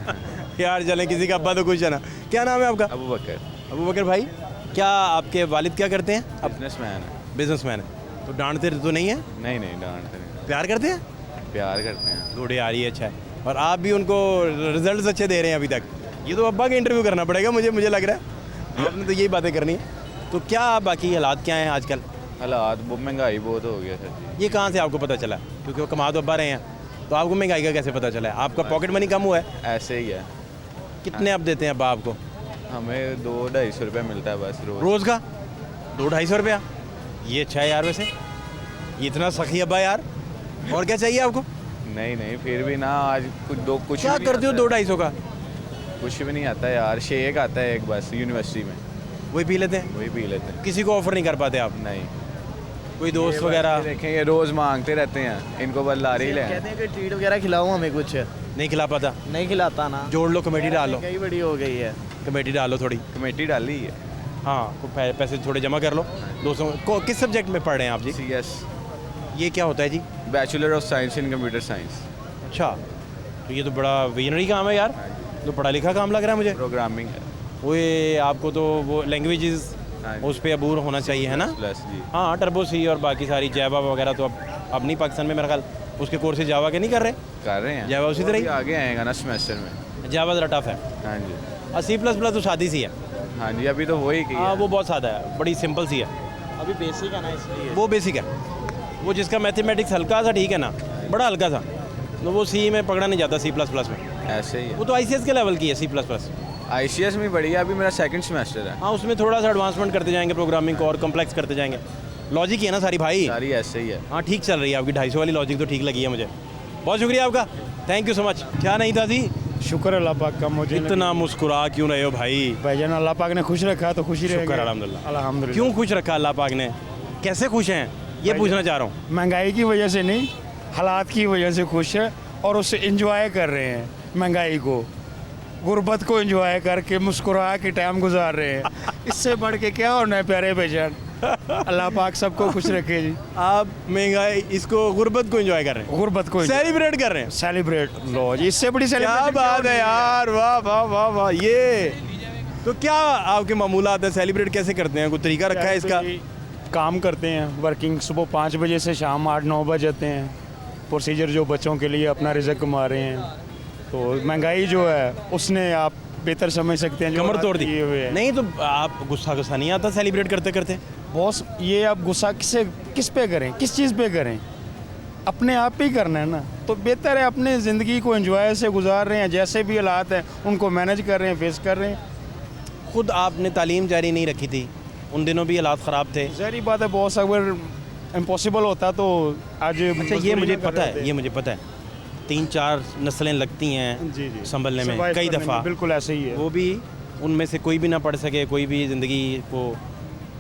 यार चलें, किसी का अब्बा तो खुश है ना। क्या नाम है आपका? अबू बकर। अबू बकर भाई, क्या आपके वालिद क्या करते हैं? बिजनेसमैन है। बिजनेसमैन है। तो डांटते तो नहीं है? नहीं नहीं, डांटते नहीं, प्यार करते हैं? प्यार करते हैं। गुड यार, ये अच्छा है। और आप भी उनको रिजल्ट्स अच्छे दे रहे हैं अभी तक। ये तो अब्बा का इंटरव्यू करना पड़ेगा मुझे लग रहा है। आपने तो यही बातें करनी है। तो क्या बाकी हालात क्या हैं आजकल? हालात वो महंगाई बहुत हो गया सर जी। ये कहाँ से आपको पता चला? क्योंकि वो कमा तो अब्बा रहे हैं, तो आपको महंगाई का कैसे पता चला है? आपका पॉकेट मनी कम हुआ है? ऐसे ही है। कितने आप देते हैं अब्बा आपको? हमें 200-250 रुपये मिलता है बस रोज। रोज़ का 200-250 रुपया? ये अच्छा है यार। वैसे ये इतना सखी अब्बा यार। और क्या चाहिए आपको? नहीं नहीं, फिर भी ना आज कुछ क्या भी नहीं करते हो आता। 200-250 का? कुछ भी नहीं आता यार। शेक आता है एक बस यूनिवर्सिटी में, वही पी लेते हैं? वही पी लेते हैं। किसी को ऑफर नहीं कर पाते आप? नहीं, कोई दोस्त ये वगैरह? देखें, ये रोज़ मांगते रहते हैं, इनको बस ला रही ले। कहते हैं कि ट्रीट वगैरह खिलाओ हमें कुछ, नहीं खिला पाता? नहीं खिलाता ना। जोड़ लो, कमेटी डाल लो। कई बड़ी हो गई है। कमेटी डाल लो थोड़ी। कमेटी डाली है। हाँ, पैसे थोड़े जमा कर लो दोस्तों को। किस सब्जेक्ट में पढ़ रहे हैं आप जी? CS, ये क्या होता है जी? Bachelor of science in computer science. अच्छा, तो ये तो बड़ा विजनरी काम है यार। तो पढ़ा लिखा काम लग रहा है मुझे। प्रोग्रामिंग है। वो ये आपको तो वो लैंग्वेजेस उस पर अबूर होना चाहिए, है ना? प्लस जी। हाँ, टर्बो सी और बाकी सारी जावा वगैरह तो अब नहीं पाकिस्तान में मेरा ख्याल उसके कोर्सेज जावा के नहीं कर रहे? कर रहे हैं। जावा उसी तरह ही? वो भी आगे आएगा ना सेमेस्टर में। जावा ज़रा टफ है। हाँ जी। और C++ तो सादी सी है। हाँ जी, अभी तो वही की हाँ, वो बहुत सादा है, बड़ी सिंपल सी है। अभी बेसिक है ना, इसलिए। वो बेसिक है। वो जिसका मैथमेटिक्स हल्का सा ठीक है ना, बड़ा हल्का सा, तो वो C में पकड़ा नहीं जाता C++ में। ऐसे ही है। वो तो ICS के लेवल की है C++। ICS में बढ़िया, अभी मेरा सेकंड सेमेस्टर है। हाँ, उसमें थोड़ा सा एडवांसमेंट करते जाएंगे प्रोग्रामिंग को और कॉम्प्लेक्स करते जाएंगे। लॉजिक ही है ना सारी भाई। सारी ऐसे ही है। हाँ, ठीक चल रही है आपकी 250 वाली लॉजिक तो ठीक लगी है मुझे। बहुत शुक्रिया आपका, थैंक यू सो मच। क्या नहीं था जी? शुक्र अल्लाह पाक का। मुझे इतना मुस्कुरा क्यों रहे हो भाई? भाईजान अल्लाह पाक ने खुश रखा तो खुशी रहेगी। शुक्र अल्हम्दुलिल्लाह। अल्हम्दुलिल्लाह। क्यों खुश रखा अल्लाह पाक ने? कैसे खुश हैं ये पूछना चाह रहा हूँ। महंगाई की वजह से नहीं, हालात की वजह से खुश है और उससे एंजॉय कर रहे हैं। महंगाई को, गुर्बत को एंजॉय करके मुस्कुरा के टाइम गुजार रहे हैं। इससे बढ़ के क्या होना है प्यारे भाईजान? अल्लाह पाक सबको खुश रखे जी। आप महंगाई इसको गुर्बत को एंजॉय कर रहे हैं, गुर्बत को सेलिब्रेट कर रहे हैं। सेलिब्रेट लो जी, इससे बड़ी क्या सेलिब्रेशन बात है यार, वाह वाह वाह वाह। ये तो क्या आपके मामूलात हैं? सेलिब्रेट कैसे करते हैं? कोई तरीका रखा है इसका? काम करते हैं, वर्किंग सुबह 5 बजे से शाम 8-9 बजे जाते हैं। प्रोसीजर जो बच्चों के लिए अपना रिज़्क कमा रहे हैं, तो महंगाई जो है उसने आप बेहतर समझ सकते हैं। जो कमर तोड़ दी। किए हुए हैं। नहीं तो आप गुस्सा नहीं आता सेलिब्रेट करते करते? बॉस, ये आप गुस्सा किस पे करें, किस चीज़ पे करें? अपने आप ही करना है ना, तो बेहतर है अपने ज़िंदगी को एंजॉय से गुजार रहे हैं, जैसे भी हालात हैं उनको मैनेज कर रहे हैं, फेस कर रहे हैं। खुद आपने तालीम जारी नहीं रखी थी, उन दिनों भी हालात ख़राब थे। ज़ाहिर बात है, बहुत अगर इम्पॉसिबल होता तो आज अच्छा, ये मुझे पता है, ये मुझे पता है, 3-4 नस्लें लगती हैं जी जी संभलने में Survive कई करने में, दफ़ा, बिल्कुल ऐसे ही है। वो भी उनमें से कोई भी ना पढ़ सके, कोई भी ज़िंदगी को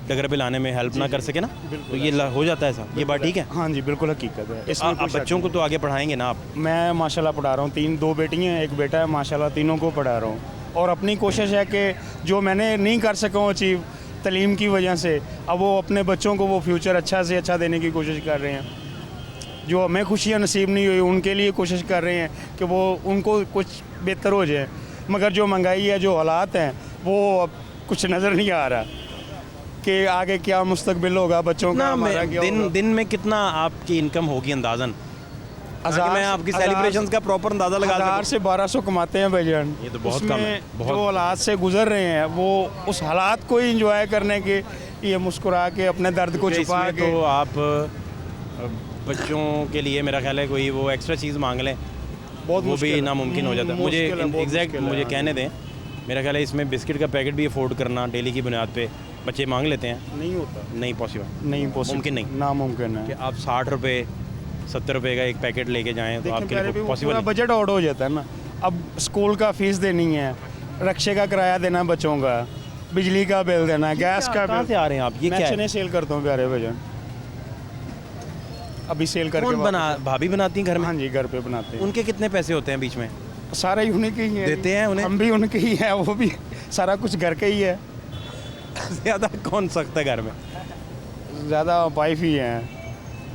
डगर पे लाने में हेल्प ना कर सके ना, तो ये हो जाता है ऐसा। ये बात ठीक है। हाँ जी, बिल्कुल हकीकत है। इसमें आप कोई शक बच्चों को तो आगे पढ़ाएंगे ना आप? नहीं। मैं माशाल्लाह पढ़ा रहा हूँ, 2 बेटी हैं, 1 बेटा है, माशाल्लाह तीनों को पढ़ा रहा हूँ। और अपनी कोशिश है कि जो मैंने नहीं कर सका हूँ अचीव तालीम की वजह से, अब वो अपने बच्चों को वो फ्यूचर अच्छा से अच्छा देने की कोशिश कर रहे हैं। जो हमें खुशियाँ नसीब नहीं हुई उनके लिए कोशिश कर रहे हैं कि वो उनको कुछ बेहतर हो जाए। मगर जो महंगाई है, जो हालात हैं, वो अब कुछ नज़र नहीं आ रहा कि आगे क्या मुस्तकबिल होगा बच्चों का, ना हमारा क्या होगा। दिन में कितना आपकी इनकम होगी अंदाजन, ताकि मैं आपकी 1000 सेलिब्रेशंस का प्रॉपर अंदाज़ा लगा 1000 सकूं? से 1200 कमाते हैं भाईजान। ये तो बहुत उसमें कम है, बहुत। जो हालात से गुजर रहे हैं वो उस हालात को ही इंजॉय करने के, ये मुस्कुरा के अपने दर्द को तो छुपा इसमें के। तो आप बच्चों के लिए मेरा ख्याल है कोई वो एक्स्ट्रा चीज़ मांग लें, बहुत वो मुश्किल भी है। नामुमकिन हो जाता है। मुझे मुश्किल है, बहुत एग्जैक्ट मुश्किल है, मुझे हाँ। कहने दें, मेरा ख्याल है इसमें बिस्किट का पैकेट भी अफोर्ड करना डेली की बुनियाद पे बच्चे मांग लेते हैं, नहीं होता, नहीं पॉसिबल। नहीं पॉसिबल, मुमकिन नहीं। नामुमकिन कि है। आप 60 रुपये 70 रुपये का एक पैकेट लेके जाएं तो देखिए, आपके पहले भी लिए वो पॉसिबल पूरा नहीं। बजट आउट हो जाता है ना। अब स्कूल का फीस देनी है, रक्शे का किराया देना बच्चों का, बिजली का बिल देना, गैस का कहाँ बिल। से आ रहे हैं आप? ये मैं क्या है? चने सेल करता हूँ प्यारे भजन, अभी सेल करके कौन बना, वापस- भाभी बनाती हैं घर में? हाँ जी, घर पे बनाते हैं। उनके कितने पैसे होते हैं बीच में? सारा ही उन्हीं के ही है, देते हैं उन्हें? हम भी उनके ही है, वो भी सारा कुछ घर के ही है। ज़्यादा कौन सकता है घर में? ज़्यादा वाइफ ही हैं।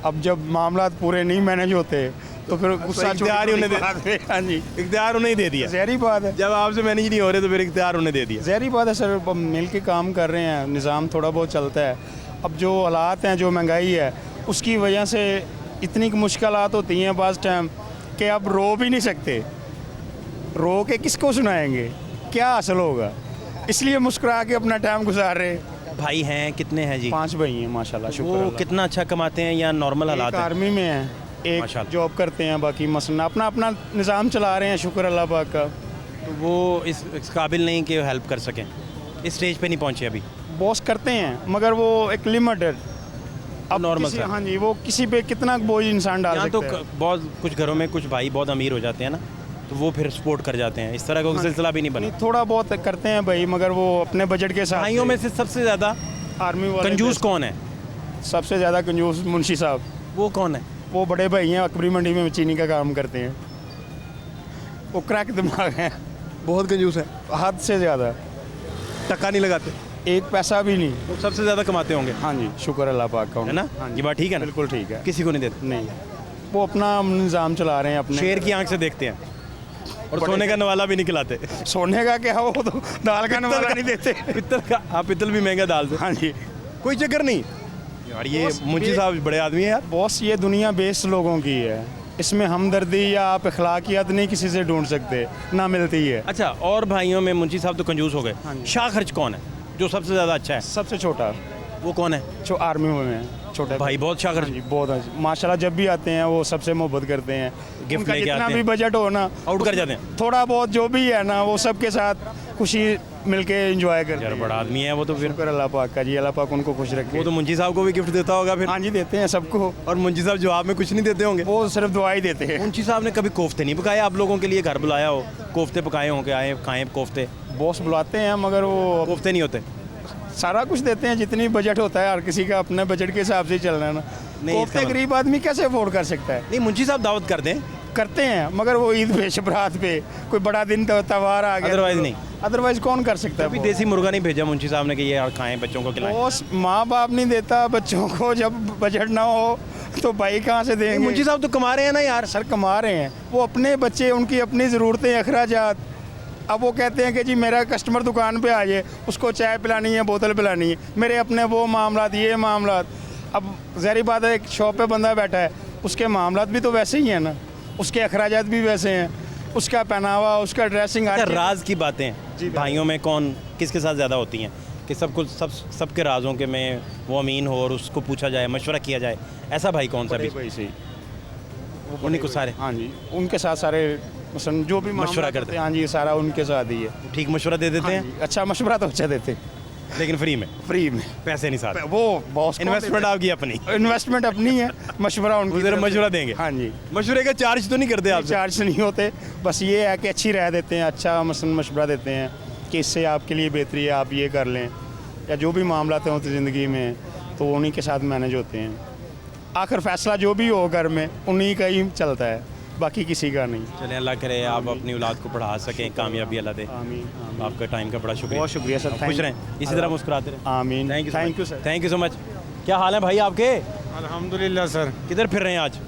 अब जब मामला पूरे नहीं मैनेज होते तो फिर गुस्सा इख्तियार ही उन्हें दे- बात है। हाँ जी, इख्तियार उन्हें ही दे दिया। जहरी बात है, जब आपसे मैनेज नहीं हो रहे तो फिर इख्तियार उन्हें दे दिया। जहरी बात है सर। अब मिल के काम कर रहे हैं, निज़ाम थोड़ा बहुत चलता है। अब जो हालात हैं, जो महंगाई है, उसकी वजह से इतनी मुश्किलात होती हैं बाज़ टाइम कि अब रो भी नहीं सकते। रो के किसको सुनाएंगे, क्या हासिल होगा, इसलिए मुस्कुरा के अपना टाइम गुजार रहे। भाई हैं कितने हैं जी? 5 भाई हैं माशाल्लाह, शुक्र वो अल्लाह। कितना अच्छा कमाते हैं या नॉर्मल एक हालात है? आर्मी में है, एक माशाल्लाह। जॉब करते हैं, बाकी मसलन अपना अपना निज़ाम चला रहे हैं, शुक्र अल्लाह पाक का। तो वो इस काबिल नहीं कि हेल्प कर सकें, इस स्टेज पे नहीं पहुंचे अभी। बॉस करते हैं मगर वो एक लिमिट है। अब नॉर्मल किसी- सा। हाँ जी, वो किसी पे कितना बोझ इंसान डाल यहाँ सकता तो है। बहुत कुछ घरों में कुछ भाई बहुत अमीर हो जाते हैं ना, तो वो फिर सपोर्ट कर जाते हैं। इस तरह का कोई सिलसिला भी नहीं बना। नहीं, थोड़ा बहुत करते हैं भाई, मगर वो अपने बजट के साथ। भाइयों में से सबसे ज़्यादा आर्मी वाले कंजूस कौन है? सबसे ज़्यादा कंजूस मुंशी साहब। वो कौन है? वो बड़े भाई हैं, अकबरी मंडी में चीनी का काम करते हैं। वो क्रैक दिमाग हैं, बहुत कंजूस है, हद से ज़्यादा, टक्का नहीं लगाते, एक पैसा भी नहीं। वो सबसे ज़्यादा कमाते होंगे, हाँ जी, शुक्र अल्लाह पाक का। है ना? हाँ जी, ये बात ठीक है ना? बिल्कुल ठीक है। किसी को नहीं देते, नहीं, वो अपना निज़ाम चला रहे हैं अपने। शेर की आंख से देखते हैं और सोने का नवाला भी नहीं खिलाते। सोने का क्या, वो तो दाल का नवाला नहीं देते। पित्तल का, हाँ पित्तल भी महंगा दाल से। हाँ जी, कोई चक्कर नहीं यार, ये बॉस, मुंशी ये- साहब बड़े आदमी है यार। बॉस ये दुनिया बेस लोगों की है, इसमें हमदर्दी या आप अखलाकियात नहीं किसी से ढूंढ सकते, ना मिलती है। अच्छा, और भाइयों में मुंशी साहब तो कंजूस हो गए। हाँ जी। शाह खर्च कौन है जो सबसे ज़्यादा अच्छा है? सबसे छोटा वो कौन है? जो आर्मी में है, छोटे भाई बहुत शाह हाँ खर्च जी, बहुत अच्छे। माशाल्लाह जब भी आते हैं वो सबसे मोहब्बत करते हैं। गिफ्ट उनका लेके जितना आते भी हैं। बजट हो ना, आउट कर जाते हैं। थोड़ा बहुत जो भी है ना, वो सबके साथ खुशी मिलके एंजॉय करते यार हैं। बड़ा आदमी है वो तो। फिर शुक्र अल्लाह पाक का जी, अल्लाह पाक उनको खुश रखे। वो तो मुंशी साहब को भी गिफ्ट देता होगा फिर। हाँ जी, देते हैं सबको, और मुंशी साहब जवाब में कुछ नहीं देते होंगे। वो सिर्फ दुआ ही देते हैं। मुंशी साहब ने कभी कोफ्ते नहीं पकाए आप लोगों के लिए? घर बुलाया हो, कोफ्ते पकाए हों कि आए खाएं कोफ्ते? बॉस बुलाते हैं मगर वो कोफ्ते नहीं होते। सारा कुछ देते हैं, जितनी बजट होता है हर किसी का अपने बजट के हिसाब से ही चलना है ना। नहीं, कोफ्ते इसका गरीब आदमी कैसे अफोर्ड कर सकता है? नहीं, मुंशी साहब दावत कर दें। करते हैं मगर वो ईद पे, शबरात पे, कोई बड़ा दिन त्यौहार आ गया, Otherwise नहीं। अदरवाइज कौन कर सकता अभी है? देसी मुर्गा नहीं भेजा मुंशी साहब ने कि ये यार खाएं बच्चों को खिलाएं। बॉस माँ बाप नहीं देता बच्चों को, जब बजट ना हो तो भाई कहाँ से देंगे? मुंशी साहब तो कमा रहे हैं ना यार। सर कमा रहे हैं, वो अपने बच्चे, उनकी अपनी ज़रूरतें, अखराजात। अब वो कहते हैं कि जी मेरा कस्टमर दुकान पे आ जाए, उसको चाय पिलानी है, बोतल पिलानी है, मेरे अपने वो मामलात, ये मामलात। अब ज़ाहिर बात है, एक शॉप पे बंदा बैठा है, उसके मामलात भी तो वैसे ही हैं ना, उसके अखराजात भी वैसे हैं, उसका पहनावा, उसका ड्रेसिंग। अच्छा, राज की बातें भाइयों में कौन किसके साथ ज़्यादा होती हैं कि सबके राजों के में वो अमीन हो और उसको पूछा जाए, मशवरा किया जाए? ऐसा भाई कौन सा भी? भाई से पड़े को हुए सारे? हैं। हाँ जी, उनके साथ सारे मसलन जो भी मशवरा मामला करते हैं। हाँ जी, सारा उनके साथ ही है। ठीक मशवरा दे देते हाँ हैं, जी, अच्छा मशवरा तो अच्छा देते, लेकिन फ्री में, फ्री में। पैसे नहीं साथ। वो बॉस इन्वेस्टमेंट आपकी अपनी, इन्वेस्टमेंट अपनी है, मशवरा उनकी उधर तरफ से। मशवरा देंगे। हाँ जी, मशवरे का चार्ज तो नहीं करते आप? चार्ज नहीं होते, बस ये है कि अच्छी राय देते हैं, अच्छा मसलन मशवरा देते हैं कि इससे आपके लिए बेहतरी है, आप ये कर लें, या जो भी मामला होते ज़िंदगी में तो उन्हीं के साथ मैनेज होते हैं। आखिर फैसला जो भी हो घर में उन्हीं का ही चलता है, बाकी किसी का नहीं। चलें, अल्लाह करे आप अपनी औलाद को पढ़ा सकें, कामयाबी अल्लाह दे। आमीन। आपका टाइम का बड़ा शुक्रिया। बहुत शुक्रिया सर, खुश रहें, इसी तरह मुस्कुराते रहें। आमीन। Thank you sir. Thank you so much. क्या हाल है भाई आपके? अल्हम्दुलिल्लाह सर। किधर फिर रहे हैं आज?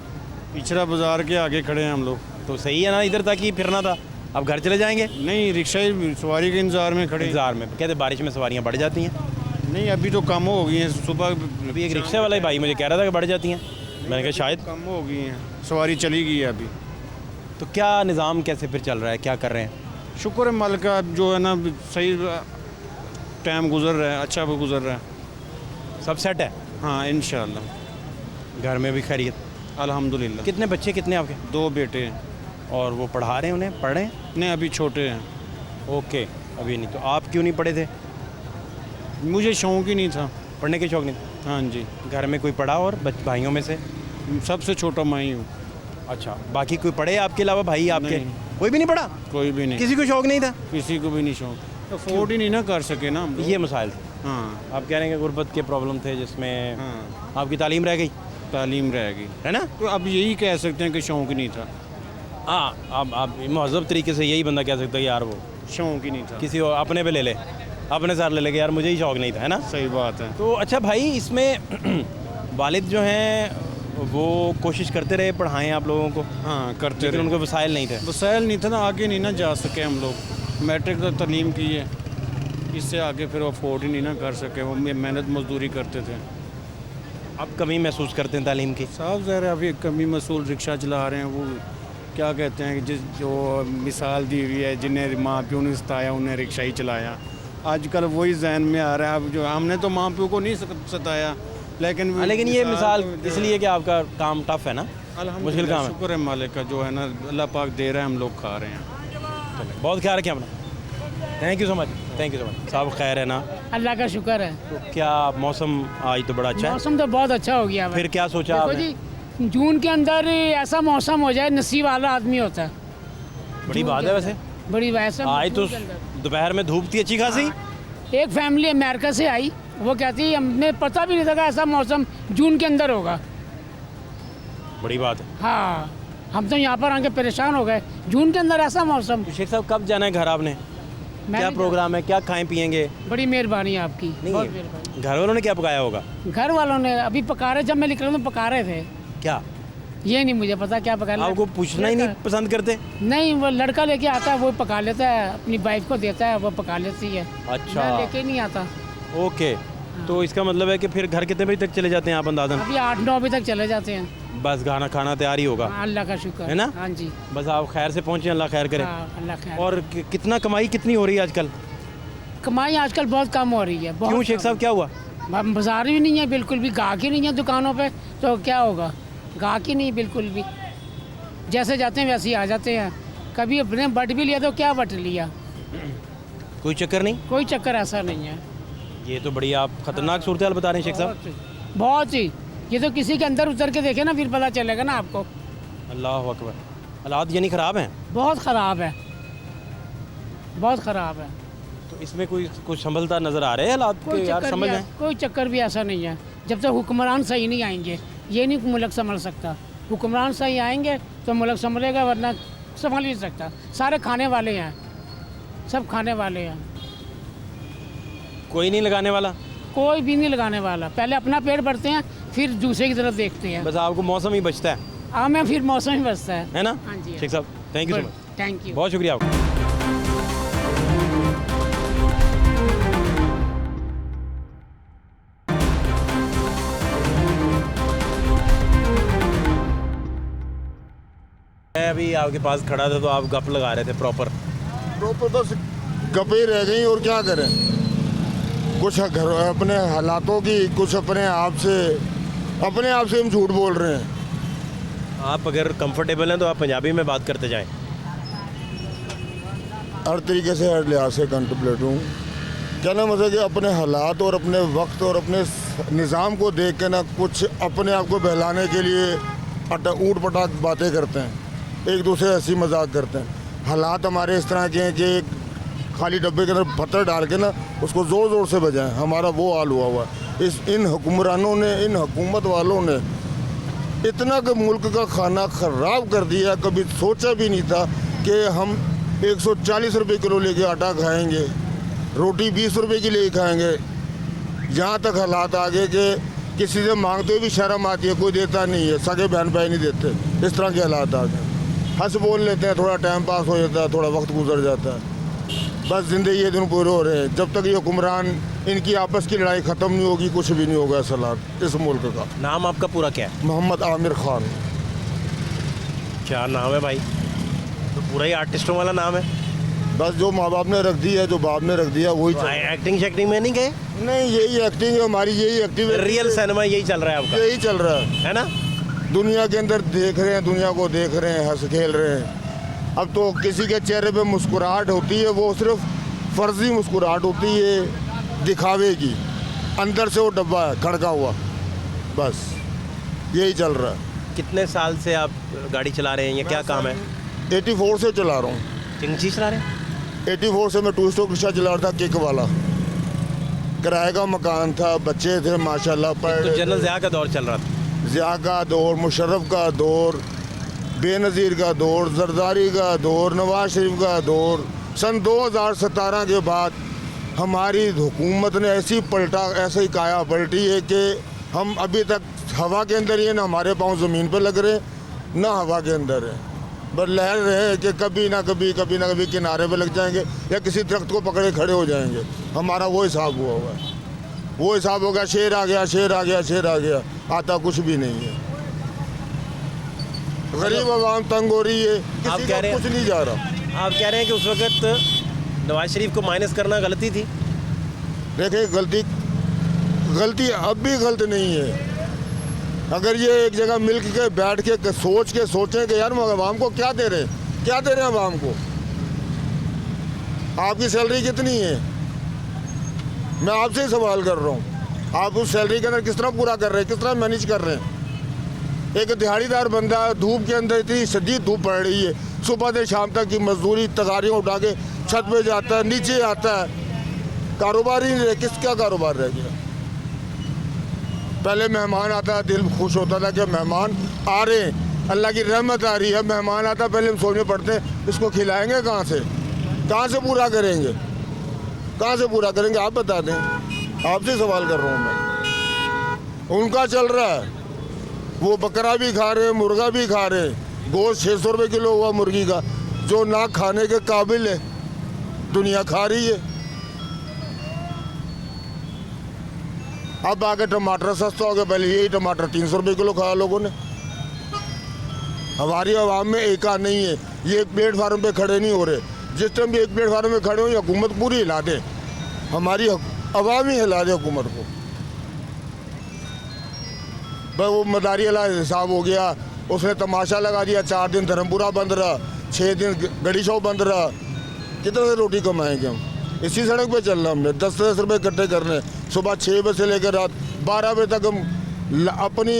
पिछड़ा बाजार के आगे खड़े हैं हम लोग। तो सही है ना, इधर तक ही फिरना था, अब घर चले जाएंगे? नहीं, रिक्शा सवारी के इंतजार में खड़े। इंतजार में, कहते बारिश में सवारियाँ बढ़ जाती हैं। नहीं, अभी तो कम हो गई हैं। सुबह अभी एक रिक्शे वाला ही भाई मुझे कह रहा था कि बढ़ जाती हैं, मैंने कहा शायद। कम हो गई हैं, सवारी चली गई है अभी। तो क्या निज़ाम कैसे फिर चल रहा है, क्या कर रहे हैं? शुक्र है मालिक का, जो है ना सही टाइम गुजर रहा है, अच्छा भी गुजर रहा है। सब सेट है? हाँ इंशाल्लाह। घर में भी खैरियत? अल्हम्दुलिल्लाह। कितने बच्चे, कितने आपके? 2 बेटे हैं। और वो पढ़ा रहे हैं, उन्हें पढ़ रहे हैं? नहीं, अभी छोटे हैं। ओके, अभी नहीं। तो आप क्यों नहीं पढ़े थे? मुझे शौक ही नहीं था। पढ़ने के शौक नहीं था? हाँ जी, घर में कोई पढ़ा और भाइयों में से? सबसे छोटा मैं ही हूँ। अच्छा, बाकी कोई पढ़े आपके अलावा भाई आपके? नहीं। कोई भी नहीं पढ़ा? कोई भी नहीं, किसी को शौक नहीं था? किसी को भी नहीं शौक। अफोर्ड ही नहीं ना कर सके ना हम लोग। ये मसाइल थे। हाँ आप कह रहे हैं कि गुर्बत के प्रॉब्लम थे जिसमें हाँ, आपकी तालीम रह गई, तालीम रह गई है ना? तो अब यही कह सकते हैं कि शौक ही नहीं था। हाँ, आप महज़ब तरीके से यही बंदा कह सकता है यार वो शौक ही नहीं था। किसी और अपने पे ले ले, अपने साथ ले लेके यार मुझे ही शौक नहीं था, है ना? सही बात है। तो अच्छा भाई, इसमें वालिद जो हैं वो कोशिश करते रहे पढ़ाएं आप लोगों को, हाँ, करते लेकिन रहे। उनको वसाइल नहीं थे। वसाइल नहीं था ना, आगे नहीं ना जा सके हम लोग। मैट्रिक तक तालीम की है, इससे आगे फिर अफोर्ड ही नहीं ना कर सके। वो मेहनत मजदूरी करते थे। अब कमी महसूस करते हैं तालीम की? साफ ज़ाहिर है, अभी कमी मसूल रिक्शा चला रहे हैं। वो क्या कहते हैं कि जिस जो मिसाल दी हुई है, जिन्हें माँ प्यो ने सताया उन्हें रिक्शा ही चलाया। आजकल वही जहन में आ रहा है। अब जो हमने तो माँ प्यो को नहीं सताया, लेकिन ये मिसाल इसलिए कि आपका काम टफ है ना, मुश्किल काम है। शुक्र है मालिक का, जो है ना अल्लाह पाक दे रहा है, हम लोग खा रहे हैं। बहुत ख्याल रखें अपना। Thank you so much, thank you so much. साहब खैर है ना? अल्लाह का शुक्र है। तो क्या मौसम आज तो बड़ा अच्छा है? मौसम तो बहुत अच्छा हो गया। फिर क्या सोचा देखो आपने? जी, जून के अंदर ऐसा मौसम हो जाए, नसीब वाला आदमी होता है। बड़ी जून बात के है अंदर। वैसे। बड़ी वैसे आज तो जून के अंदर। दोपहर में धूप थी अच्छी खासी। एक फैमिली अमेरिका से आई, वो कहती हमने पता भी नहीं था कि ऐसा मौसम जून के अंदर होगा। बड़ी बात है। हाँ, हम तो यहाँ पर आके परेशान हो गए, जून के अंदर ऐसा मौसम। तो शेख साहब कब जाना है घर आपने? क्या मैंने प्रोग्राम है, क्या खाएं पियेंगे? बड़ी मेहरबानी है आपकी, नहीं, बहुत मेहरबानी। घर वालों ने क्या पकाया होगा? घर वालों ने अभी पका रहे, जब मैं निकला तो पका रहे थे। क्या ये नहीं मुझे पता क्या पका। आपको पूछना ही नहीं पसंद करते? नहीं, वो लड़का लेके आता है, वो पका लेता है, अपनी वाइफ को देता है, वो पका लेती है। अच्छा। मैं लेके नहीं आता। ओके, तो इसका मतलब है कि फिर घर कितने बजे तक चले जाते हैं आप अंदाजन? अभी 8-9 बजे तक चले जाते हैं। बस खाना तैयार ही होगा, हाँ, अल्लाह का शुक्र है ना? हाँ जी, बस आप खैर से पहुँचे, अल्लाह खैर करे। हाँ, अल्लाह खैर। और कितना कमाई कितनी हो रही है आजकल? कमाई आजकल बहुत कम हो रही है। बहुत क्यों शेख साहब, क्या हुआ? कम। बाजार भी नहीं है, बिल्कुल भी गाहक ही नहीं है दुकानों पे, तो क्या होगा? गाहक ही नहीं बिल्कुल भी। जैसे जाते हैं वैसे ही आ जाते हैं। कभी अपने बट भी लिया तो क्या बट लिया, कोई चक्कर नहीं? कोई चक्कर ऐसा नहीं है। ये तो बड़ी आप खतरनाक सूरत हाल बता रहे हैं शेख साहब। बहुत ही। ये तो किसी के अंदर उतर के देखे ना, फिर पता चलेगा ना आपको। अल्लाह अकबर। हालात यानी ख़राब हैं? बहुत ख़राब है, बहुत ख़राब है। तो इसमें कोई कुछ संभलता नज़र आ रहे हैं हालात के? यार समझ आए। कोई चक्कर भी ऐसा नहीं है। जब तक हुक्मरान सही नहीं आएंगे, ये नहीं मुल्क संभल सकता। हुक्मरान सही आएंगे तो मुल्क संभलेगा, वरना संभल ही नहीं सकता। सारे खाने वाले हैं, सब खाने वाले हैं, कोई नहीं लगाने वाला? कोई भी नहीं लगाने वाला। पहले अपना पेट भरते हैं, फिर दूसरे की तरफ देखते हैं। बस आपको मौसम ही बचता है, हाँ, मैं फिर मौसम ही बचता है ना? हाँ जी, शेख साहब thank you so much, thank you. बहुत शुक्रिया आपका। मैं अभी आपके पास खड़ा था तो आप गप लगा रहे थे प्रॉपर। बस गपे रह गई और क्या करें। कुछ घर अपने हालातों की, कुछ अपने आप से हम झूठ बोल रहे हैं। आप अगर कंफर्टेबल हैं तो आप पंजाबी में बात करते जाएं। हर तरीके से हर लिहाज से कंtemplate हूँ। कहना मतलब कि अपने हालात और अपने वक्त और अपने निज़ाम को देख के ना कुछ अपने आप को बहलाने के लिए ऊट पटाख बातें करते हैं, एक दूसरे हंसी मजाक करते हैं। हालात हमारे इस तरह के हैं कि एक खाली डब्बे के अंदर पत्थर डाल के ना उसको ज़ोर ज़ोर से बजाएं, हमारा वो हाल हुआ है। इन हुक्मरानों ने, इन हुकूमत वालों ने इतना कि मुल्क का खाना ख़राब कर दिया। कभी सोचा भी नहीं था कि हम 140 रुपये किलो लेके आटा खाएंगे, रोटी 20 रुपये की ले खाएंगे। यहाँ तक हालात आ गए कि किसी से मांगते हुए भी शर्म आती है, कोई देता नहीं है, सगे बहन भाई नहीं देते। इस तरह के हालात आ गए। हंस बोल लेते हैं, थोड़ा टाइम पास हो जाता है, थोड़ा वक्त गुजर जाता है, बस ज़िंदगी ये दिन पूरे हो रहे हैं। जब तक ये हुक्मरान इनकी आपस की लड़ाई ख़त्म नहीं होगी कुछ भी नहीं होगा सलाह इस मुल्क का। नाम आपका पूरा क्या है? मोहम्मद आमिर खान। क्या नाम है भाई? तो पूरा ही आर्टिस्टों वाला नाम है। बस जो माँ बाप ने रख दिया है, जो बाप ने रख दिया वही चल। एक्टिंग शैक्टिंग में नहीं गए? नहीं, यही एक्टिंग है हमारी, यही एक्टिंग है। रियल सिनेमा यही चल रहा है आपका? यही चल रहा है ना? दुनिया के अंदर देख रहे हैं, दुनिया को देख रहे हैं, हंस खेल रहे हैं। अब तो किसी के चेहरे पे मुस्कुराहट होती है, वो सिर्फ फर्जी मुस्कुराहट होती है दिखावे की, अंदर से वो डब्बा है खड़का हुआ, बस यही चल रहा है। कितने साल से आप गाड़ी चला रहे हैं? ये क्या काम है? 84 से चला रहा हूँ। किन चीज़ चला रहे हैं? 84 से मैं टू स्टॉक रिक्शा चला रहा था, किक वाला। किराए का मकान था, बच्चे थे माशाल्लाह। तो जनरल ज़िया का दौर चल रहा था। ज़िया का दौर, मुशर्रफ का दौर, बेनज़ीर का दौर, जरदारी का दौर, नवाज शरीफ का दौर। सन 2017 के बाद हमारी हुकूमत ने ऐसी पलटा, ऐसे ही काया पलटी है कि हम अभी तक हवा के अंदर ही है, ना हमारे पाँव ज़मीन पर लग रहे ना हवा के अंदर है। बस लहर रहे हैं कि कभी ना कभी किनारे पे लग जाएंगे या किसी दरख्त को पकड़े खड़े हो जाएंगे। हमारा वो हिसाब हुआ है, वो हिसाब हो गया। शेर आ गया, शेर आ गया, शेर आ गया, आता कुछ भी नहीं है। गरीब आवाम तंग हो रही है, आप किसी कह का रहे हैं, कुछ नहीं जा रहा। आप कह रहे हैं कि उस वक्त नवाज शरीफ को माइनस करना गलती थी? देखिए, गलती अब भी गलत नहीं है। अगर ये एक जगह मिल के बैठ के सोचें कि यार हम आवाम को क्या दे रहे हैं आवाम को। आपकी सैलरी कितनी है? मैं आपसे ही सवाल कर रहा हूँ, आप उस सैलरी के अंदर किस तरह पूरा कर रहे हैं, किस तरह मैनेज कर रहे हैं? एक दिहाड़ीदार बंदा धूप के अंदर, इतनी शदीद धूप पड़ रही है, सुबह से शाम तक की मजदूरी, तगारियाँ उठा के छत पे जाता है, नीचे आता है, कारोबार ही नहीं रहे। किसका कारोबार रह गया? पहले मेहमान आता, दिल खुश होता था कि मेहमान आ रहे हैं, अल्लाह की रहमत आ रही है। मेहमान आता, पहले हम सोचने पड़ते हैं इसको खिलाएंगे कहाँ से पूरा करेंगे, कहाँ से पूरा करेंगे? आप बता दें, आपसे सवाल कर रहा हूँ मैं। उनका चल रहा है, वो बकरा भी खा रहे हैं, मुर्गा भी खा रहे हैं। गोश्त 600 रुपये किलो हुआ मुर्गी का, जो ना खाने के काबिल है, दुनिया खा रही है। अब आगे टमाटर सस्ता हो गया, पहले यही टमाटर 300 रुपये किलो खाया लोगों ने। हमारी आवाम में एका नहीं है, ये एक प्लेटफार्म पे खड़े नहीं हो रहे। जिस टाइम भी एक प्लेटफार्म में खड़े हो, ये हुकूमत पूरी हिला दे, हमारी आवाम ही हिला दे हुकूमत को। भाई वो मदारी वाला हिसाब हो गया, उसने तमाशा लगा दिया। 4 दिन धर्मपुरा बंद रहा, 6 दिन गड़ी शॉप बंद रहा। कितने से रोटी कमाएंगे हम? इसी सड़क पे चलना हमने, 10-10 रुपये इकट्ठे करने। सुबह 6 बजे से लेकर रात 12 बजे तक हम अपनी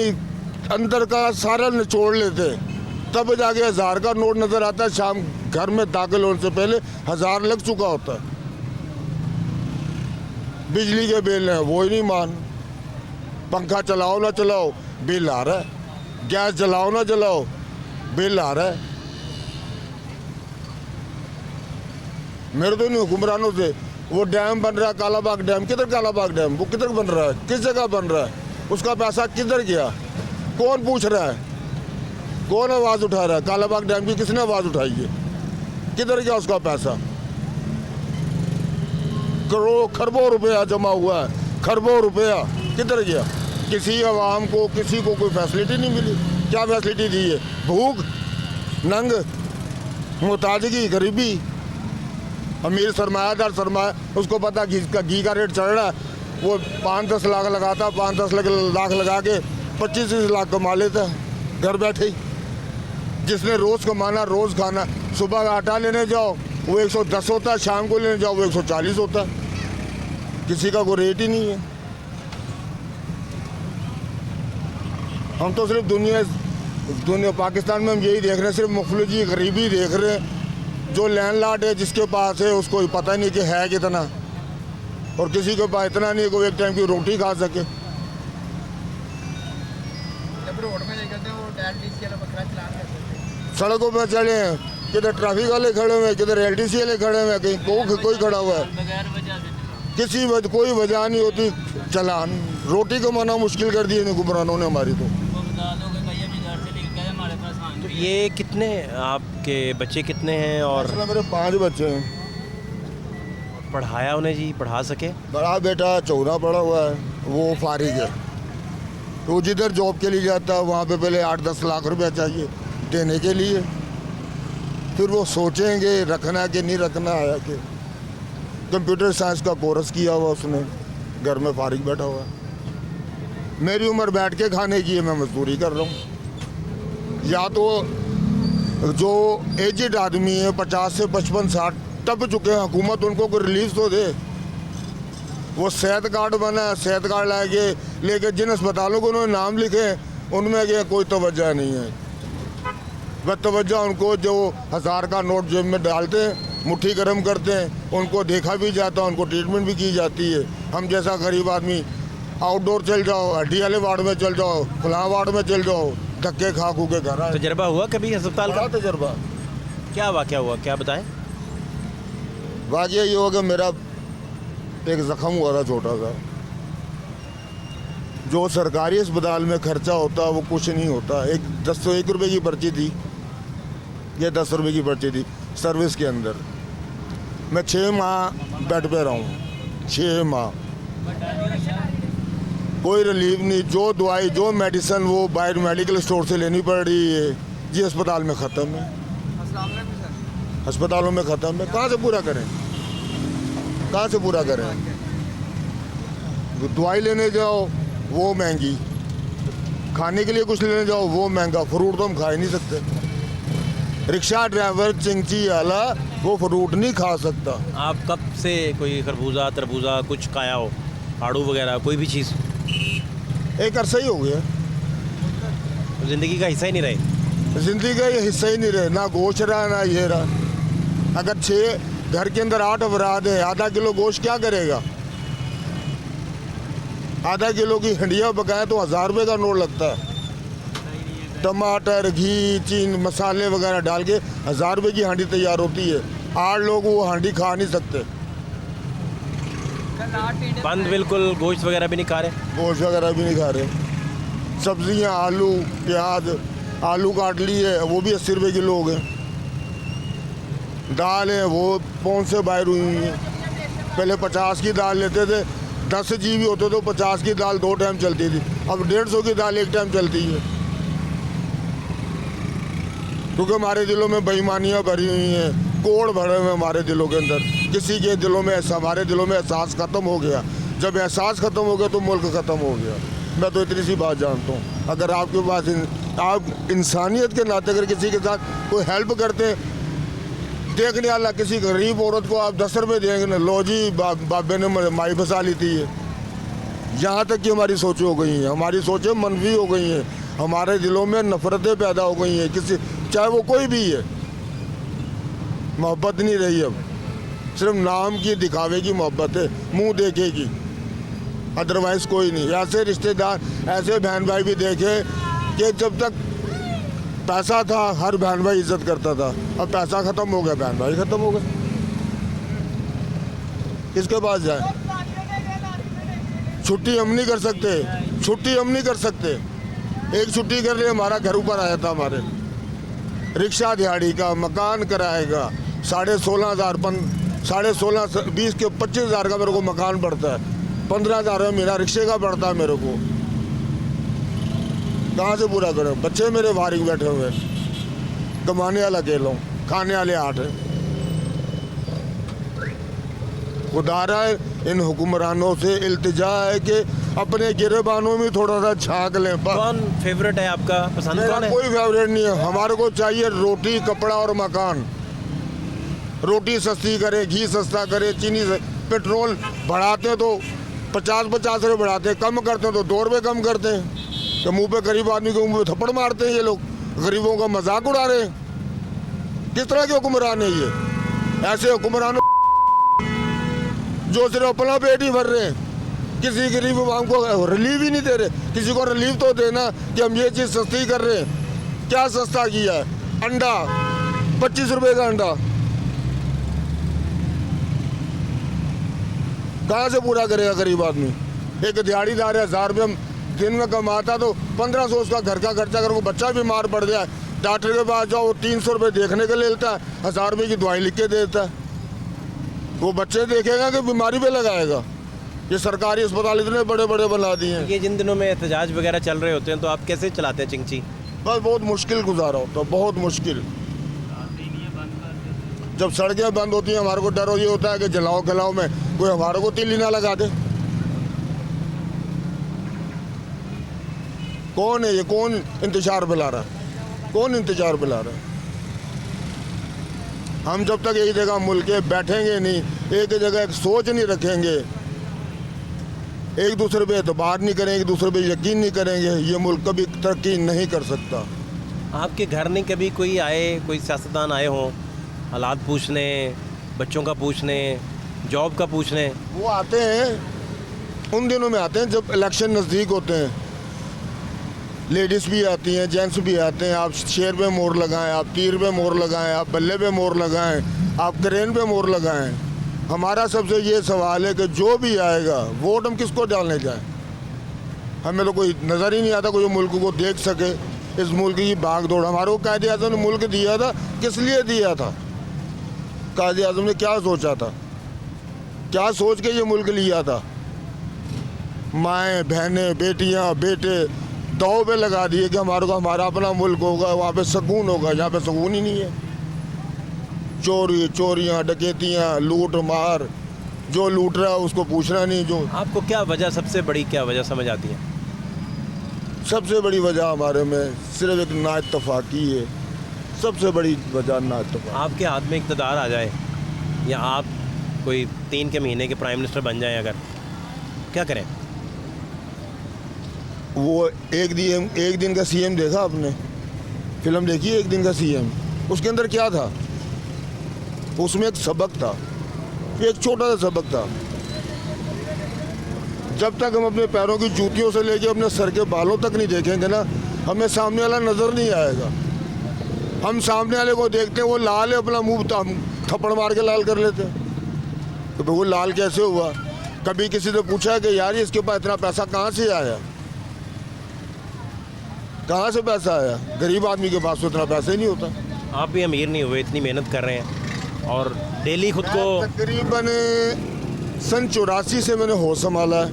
अंदर का सारा निचोड़ लेते, तब जाके 1000 का नोट नज़र आता है। शाम घर में दाखिल होने से पहले 1000 लग चुका होता है। बिजली के बिल हैं वो ही नहीं मान, पंखा चलाओ ना चलाओ बिल आ रहा है, गैस जलाओ ना जलाओ बिल आ रहा है। मेरे तो नहीं हुक्मरानों से। वो डैम बन रहा है, कालाबाग डैम, किधर कालाबाग डैम? वो किधर बन रहा है, किस जगह बन रहा है? उसका पैसा किधर गया? कौन पूछ रहा है? कौन आवाज़ उठा रहा है? कालाबाग डैम की किसने आवाज़ उठाई है? किधर गया उसका पैसा? करोड़ों खरबों रुपया जमा हुआ है, खरबों रुपया किधर गया? किसी आवाम को, किसी को कोई फैसिलिटी नहीं मिली। क्या फैसिलिटी दी है? भूख, नंग, मुहताजगी, गरीबी। अमीर सरमायादार सरमाया, उसको पता घी का रेट चढ़ रहा है, वो 5-10 लाख लगाता, 5-10 लाख लगा के 25-30 लाख कमा लेता है घर बैठे ही। जिसने रोज़ कमाना रोज़ खाना, सुबह आटा लेने जाओ वो 110 होता है, शाम को लेने जाओ वो 140 होता है, किसी का कोई रेट ही नहीं है। हम तो सिर्फ दुनिया पाकिस्तान में हम यही देख रहे हैं, सिर्फ मुफलिजी गरीबी देख रहे हैं। जो लैंडलॉर्ड है जिसके पास है उसको पता नहीं कि है कितना, और किसी के पास इतना नहीं है कि वो एक टाइम की रोटी खा सके। सड़कों पर चले हैं, किधर ट्रैफिक वाले खड़े हुए हैं, किधर LTC वाले खड़े हुए हैं, कहीं कोई खड़ा हुआ है, कोई वजह नहीं होती। चलान रोटी कमाना मुश्किल कर दिए हुक्मरानों ने हमारी। तो ये कितने आपके बच्चे कितने हैं? और मेरे 5 बच्चे हैं। पढ़ाया उन्हें जी, पढ़ा सके? बड़ा बेटा 14 पढ़ा हुआ है, वो फारिग है। तो जिधर जॉब के लिए जाता है वहाँ पे पहले 8-10 लाख रुपया चाहिए देने के लिए, फिर वो सोचेंगे रखना कि नहीं रखना है। कि कंप्यूटर साइंस का कोर्स किया हुआ उसने, घर में फारिग बैठा हुआ है। मेरी उम्र बैठ के खाने की है, मैं मजदूरी कर रहा हूँ। या तो जो एजेड आदमी है 50 से 55-60 टप चुके हैं, हुकूमत उनको कोई रिलीफ तो दे। वो सेहत कार्ड बना है, सेहत कार्ड लेके जिन अस्पतालों को उन्होंने नाम लिखे उनमें क्या कोई तवज्जो नहीं है। वह तवज्जो उनको जो 1000 का नोट जेब में डालते हैं, मुट्ठी गर्म करते हैं, उनको देखा भी जाता है, उनको ट्रीटमेंट भी की जाती है। हम जैसा गरीब आदमी आउटडोर चल जाओ, हड्डी वाले वार्ड में चल जाओ, फलां वार्ड में चल जाओ, धक्के खा खू के घर आए। तजर्बा हुआ कभी अस्पताल का? तजर्बा। क्या वाक़या हुआ, क्या बताएं? वाक़या ये हुआ कि मेरा एक ज़ख़म हुआ था छोटा सा। जो सरकारी अस्पताल में खर्चा होता है वो कुछ नहीं होता। 1 रुपये की पर्ची थी, ये 10 रुपये की पर्ची थी सर्विस के अंदर। मैं 6 माह बेड पे रहा हूँ, 6 माह कोई रिलीफ नहीं। जो दवाई जो मेडिसिन वो बाहर मेडिकल स्टोर से लेनी पड़ रही है जी, अस्पताल में ख़त्म है, अस्पतालों में ख़त्म है। कहाँ से पूरा करें, कहाँ से पूरा करें? दवाई लेने जाओ वो महंगी, खाने के लिए कुछ लेने जाओ वो महंगा। फ्रूट तो हम खा ही नहीं सकते। रिक्शा ड्राइवर चिंची वाला वो फ्रूट नहीं खा सकता। आप कब से कोई खरबूजा तरबूजा कुछ खाया हो, आड़ू वगैरह कोई भी चीज़? एक अरसा ही हो गया, ज़िंदगी का हिस्सा ही नहीं रहे। ज़िंदगी का ये हिस्सा ही नहीं रहे, ना गोश्त रहा ना ये रहा। अगर 6 घर के अंदर 8 अफराद है, आधा किलो गोश्त क्या करेगा? आधा किलो की हंडिया पकाए तो 1000 रुपये का नोट लगता है। टमाटर, घी, चीन, मसाले वगैरह डाल के 1000 रुपये की हांडी तैयार होती है। 8 लोग वो हांडी खा नहीं सकते। बंद बिल्कुल, गोश्त वगैरह भी नहीं खा रहे? गोश्त वगैरह भी नहीं खा रहे। सब्जियां, आलू, प्याज, आलू काट लिए वो भी 80 रुपये किलो हो गए। दाल है वो पौन से बाहर हुई है। पहले 50 की दाल लेते थे, 10 जीबी होते तो 50 की दाल 2 टाइम चलती थी, अब 150 की दाल 1 टाइम चलती है। क्योंकि हमारे दिलों में बेईमानियाँ भरी हुई हैं, कोड़ भरे हुए हमारे दिलों के अंदर। किसी के दिलों में हमारे दिलों में एहसास ख़त्म हो गया। जब एहसास ख़त्म हो गया तो मुल्क ख़त्म हो गया। मैं तो इतनी सी बात जानता हूँ। अगर आपके पास आप इंसानियत के नाते अगर किसी के साथ कोई हेल्प करते, देखने वाला किसी गरीब औरत को आप 10 रुपये देंगे ना, लो जी बाबे ने माई फंसा ली थी। यहाँ तक कि हमारी सोचें हो गई हैं, हमारी सोचें मनफी हो गई हैं, हमारे दिलों में नफ़रतें पैदा हो गई हैं किसी, चाहे वो कोई भी है। मोहब्बत नहीं रही, अब सिर्फ नाम की दिखावे की मोहब्बत है, मुंह देखे की, अदरवाइज़ कोई नहीं। ऐसे रिश्तेदार, ऐसे बहन भाई भी देखे कि जब तक पैसा था हर बहन भाई इज्जत करता था, अब पैसा ख़त्म हो गया, बहन भाई ख़त्म हो गए। किसके पास जाए? छुट्टी हम नहीं कर सकते, छुट्टी हम नहीं कर सकते। एक छुट्टी कर लिए हमारा घर ऊपर आया था, हमारे रिक्शा दिहाड़ी का, मकान किराए का 16,500, 16,500, 20 के 25,000 का मेरे को मकान पड़ता है, 15,000 मेरा रिक्शे का पड़ता है मेरे को। कहाँ से पूरा करें? बच्चे मेरे बाहर बैठे हुए, कमाने वाला अकेला हूँ, खाने वाले 8 हैं। खुदा रहा है इन हुक्मरानों से इल्तिजा है कि अपने गिरेबानों में थोड़ा सा झांक लें बस। कौन फेवरेट है आपका, पसंद कौन मेरा है? कोई फेवरेट नहीं है, हमारे को चाहिए रोटी, कपड़ा और मकान। रोटी सस्ती करे, घी सस्ता करे, चीनी पेट्रोल बढ़ाते हैं तो 50 रुपये बढ़ाते हैं, कम करते हैं तो 2 रुपये कम करते हैं। तो मुंह पे गरीब आदमी के मुंह पे थप्पड़ मारते हैं ये लोग, गरीबों का मजाक उड़ा रहे हैं। किस तरह के हुक्मरान है ये? ऐसे हुक्मरान जो सिर्फ अपना पेट ही भर रहे हैं, किसी गरीब आवाम को रिलीफ ही नहीं दे रहे। किसी को रिलीफ तो देना कि हम ये चीज़ सस्ती कर रहे हैं। क्या सस्ता किया है? अंडा 25 रुपये का अंडा, कहाँ से पूरा करेगा गरीब आदमी? एक दिहाड़ीदार है, 1000 रुपये दिन में कमाता तो 1500 उसका घर का खर्चा कर, वो बच्चा बीमार पड़ जाए डॉक्टर के पास जाओ, 300 रुपये देखने के ले लेता है, 1000 रुपये की दवाई लिख के देता है। वो बच्चे देखेगा कि बीमारी पे लगाएगा? ये सरकारी अस्पताल इतने बड़े बड़े बना दिए हैं। ये जिन दिनों में एहतजाज वगैरह चल रहे होते हैं तो आप कैसे चलाते हैं चिंची? बस बहुत मुश्किल गुजारा होता है, बहुत मुश्किल। जब सड़कें बंद होती हैं हमारे को डर ये होता है कि जलाओ खिलाओ में कोई हमारे को तीली ना लगा दे। कौन है ये? कौन इंतजार पिला रहा है? कौन इंतजार पिला रहा है? हम जब तक एक जगह मुल्क के बैठेंगे नहीं, एक जगह एक सोच नहीं रखेंगे, एक दूसरे पे एतबार नहीं करेंगे, एक दूसरे पे यकीन नहीं करेंगे, ये मुल्क कभी तरक्की नहीं कर सकता। आपके घर नहीं कभी कोई आए, कोई सियासतदान आए हों हालात पूछने, बच्चों का पूछने, जॉब का पूछने? वो आते हैं, उन दिनों में आते हैं जब इलेक्शन नज़दीक होते हैं। लेडीज़ भी आती हैं, जेंट्स भी आते हैं। आप शेर पे मोहर लगाएं, आप तीर पे मोहर लगाएं, आप बल्ले पे मोहर लगाएं, आप क्रेन पे मोहर लगाएं। हमारा सबसे ये सवाल है कि जो भी आएगा वोट हम किसको डालने जाएं? हमें तो कोई नज़र ही नहीं आता कोई मुल्क को देख सके। इस मुल्क की भाग दौड़, हमारे को कायदे आज़म ने मुल्क दिया था, किस लिए दिया था? कायदे आज़म ने क्या सोचा था? क्या सोच के ये मुल्क लिया था? माएँ बहनें बेटियाँ बेटे दाव पे लगा दिए कि हमारे को हमारा अपना मुल्क होगा, वहाँ पे सुकून होगा। यहाँ पे सुकून ही नहीं है। चोरियाँ डकैतियाँ लूट मार, जो लूट रहा है उसको पूछना नहीं। जो आपको क्या वजह, सबसे बड़ी क्या वजह समझ आती है? सबसे बड़ी वजह हमारे में सिर्फ एक नाइत्तफाकी है। सबसे बड़ी वजह नाइत्तफाकी। आपके हाथ में इक़्तिदार आ जाए या आप कोई 3 के महीने के प्राइम मिनिस्टर बन जाएं, अगर क्या करें? वो एक दिन का सीएम देखा आपने? फिल्म देखी एक दिन का सीएम? उसके अंदर क्या था? उसमें एक सबक था, एक छोटा सा सबक था। जब तक हम अपने पैरों की जूतियों से लेके अपने सर के बालों तक नहीं देखेंगे ना, हमें सामने वाला नज़र नहीं आएगा। हम सामने वाले को देखते हैं वो लाल है, अपना मुंह थप्पड़ मार के लाल कर लेते हैं। तो वो लाल कैसे हुआ? कभी किसी से पूछा कि यार इसके पास इतना पैसा कहाँ से आया? कहाँ से पैसा आया? गरीब आदमी के पास तो इतना पैसा ही नहीं होता। आप भी अमीर नहीं हुए, इतनी मेहनत कर रहे हैं और डेली खुद को। तकरीबन सन 84 से मैंने होश संभाला है।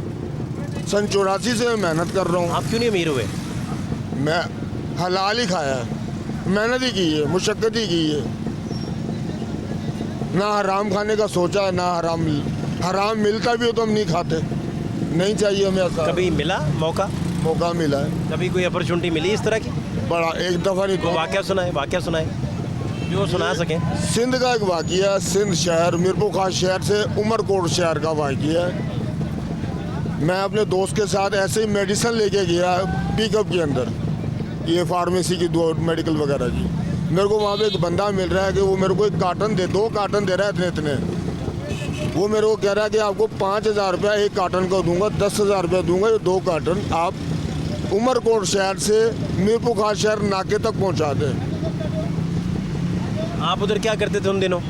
सन 84 से मैं मेहनत कर रहा हूँ। आप क्यों नहीं अमीर हुए? मैं हलाल ही खाया है, मेहनत ही की है, मुशक्क़त ही की है। ना हराम खाने का सोचा है, ना हराम मिलता भी हो तो हम नहीं खाते। नहीं चाहिए हमें ऐसा। कभी मिला मौका मिला है? कभी कोई अपॉर्चुनिटी मिली इस तरह की? बड़ा एक दफ़ा नहीं, तो वाक़या सुनाए जो सुना सकें। सिंध का एक वाक़या, सिंध शहर मीरपुर खास शहर से उमरकोट शहर का वाक़या है। मैं अपने दोस्त के साथ ऐसे ही मेडिसिन लेके गया पिकअप के अंदर, ये फार्मेसी की मेडिकल वगैरह की। मेरे को वहाँ पे एक बंदा मिल रहा है कि वो मेरे को 2 कार्टन दे रहा है इतने। वो मेरे को कह रहा है कि आपको 5000 रुपया एक कार्टन का दूंगा, 10,000 रुपया दूंगा, ये 2 कार्टन आप उमरकोट शहर से मीरपुर खास शहर नाके तक पहुँचा दें। आप उधर क्या करते थे उन दिनों?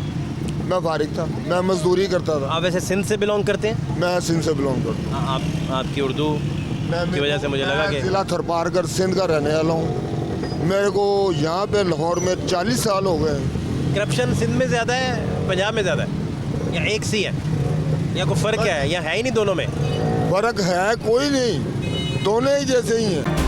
मैं फारिग था, मैं मजदूरी करता था। आप वैसे सिंध से बिलोंग करते हैं? मैं सिंध से बिलोंग करता हूँ। आपकी उर्दू की वजह से मुझे लगा कि ज़िला थरपारकर सिंध का रहने वाला हूँ। मेरे को यहाँ पे लाहौर में 40 साल हो गए। करप्शन सिंध में ज़्यादा है, पंजाब में ज़्यादा है, या एक सी है, या कोई फ़र्क है, या है ही नहीं दोनों में? फ़र्क है कोई नहीं, दोनों ही जैसे ही हैं।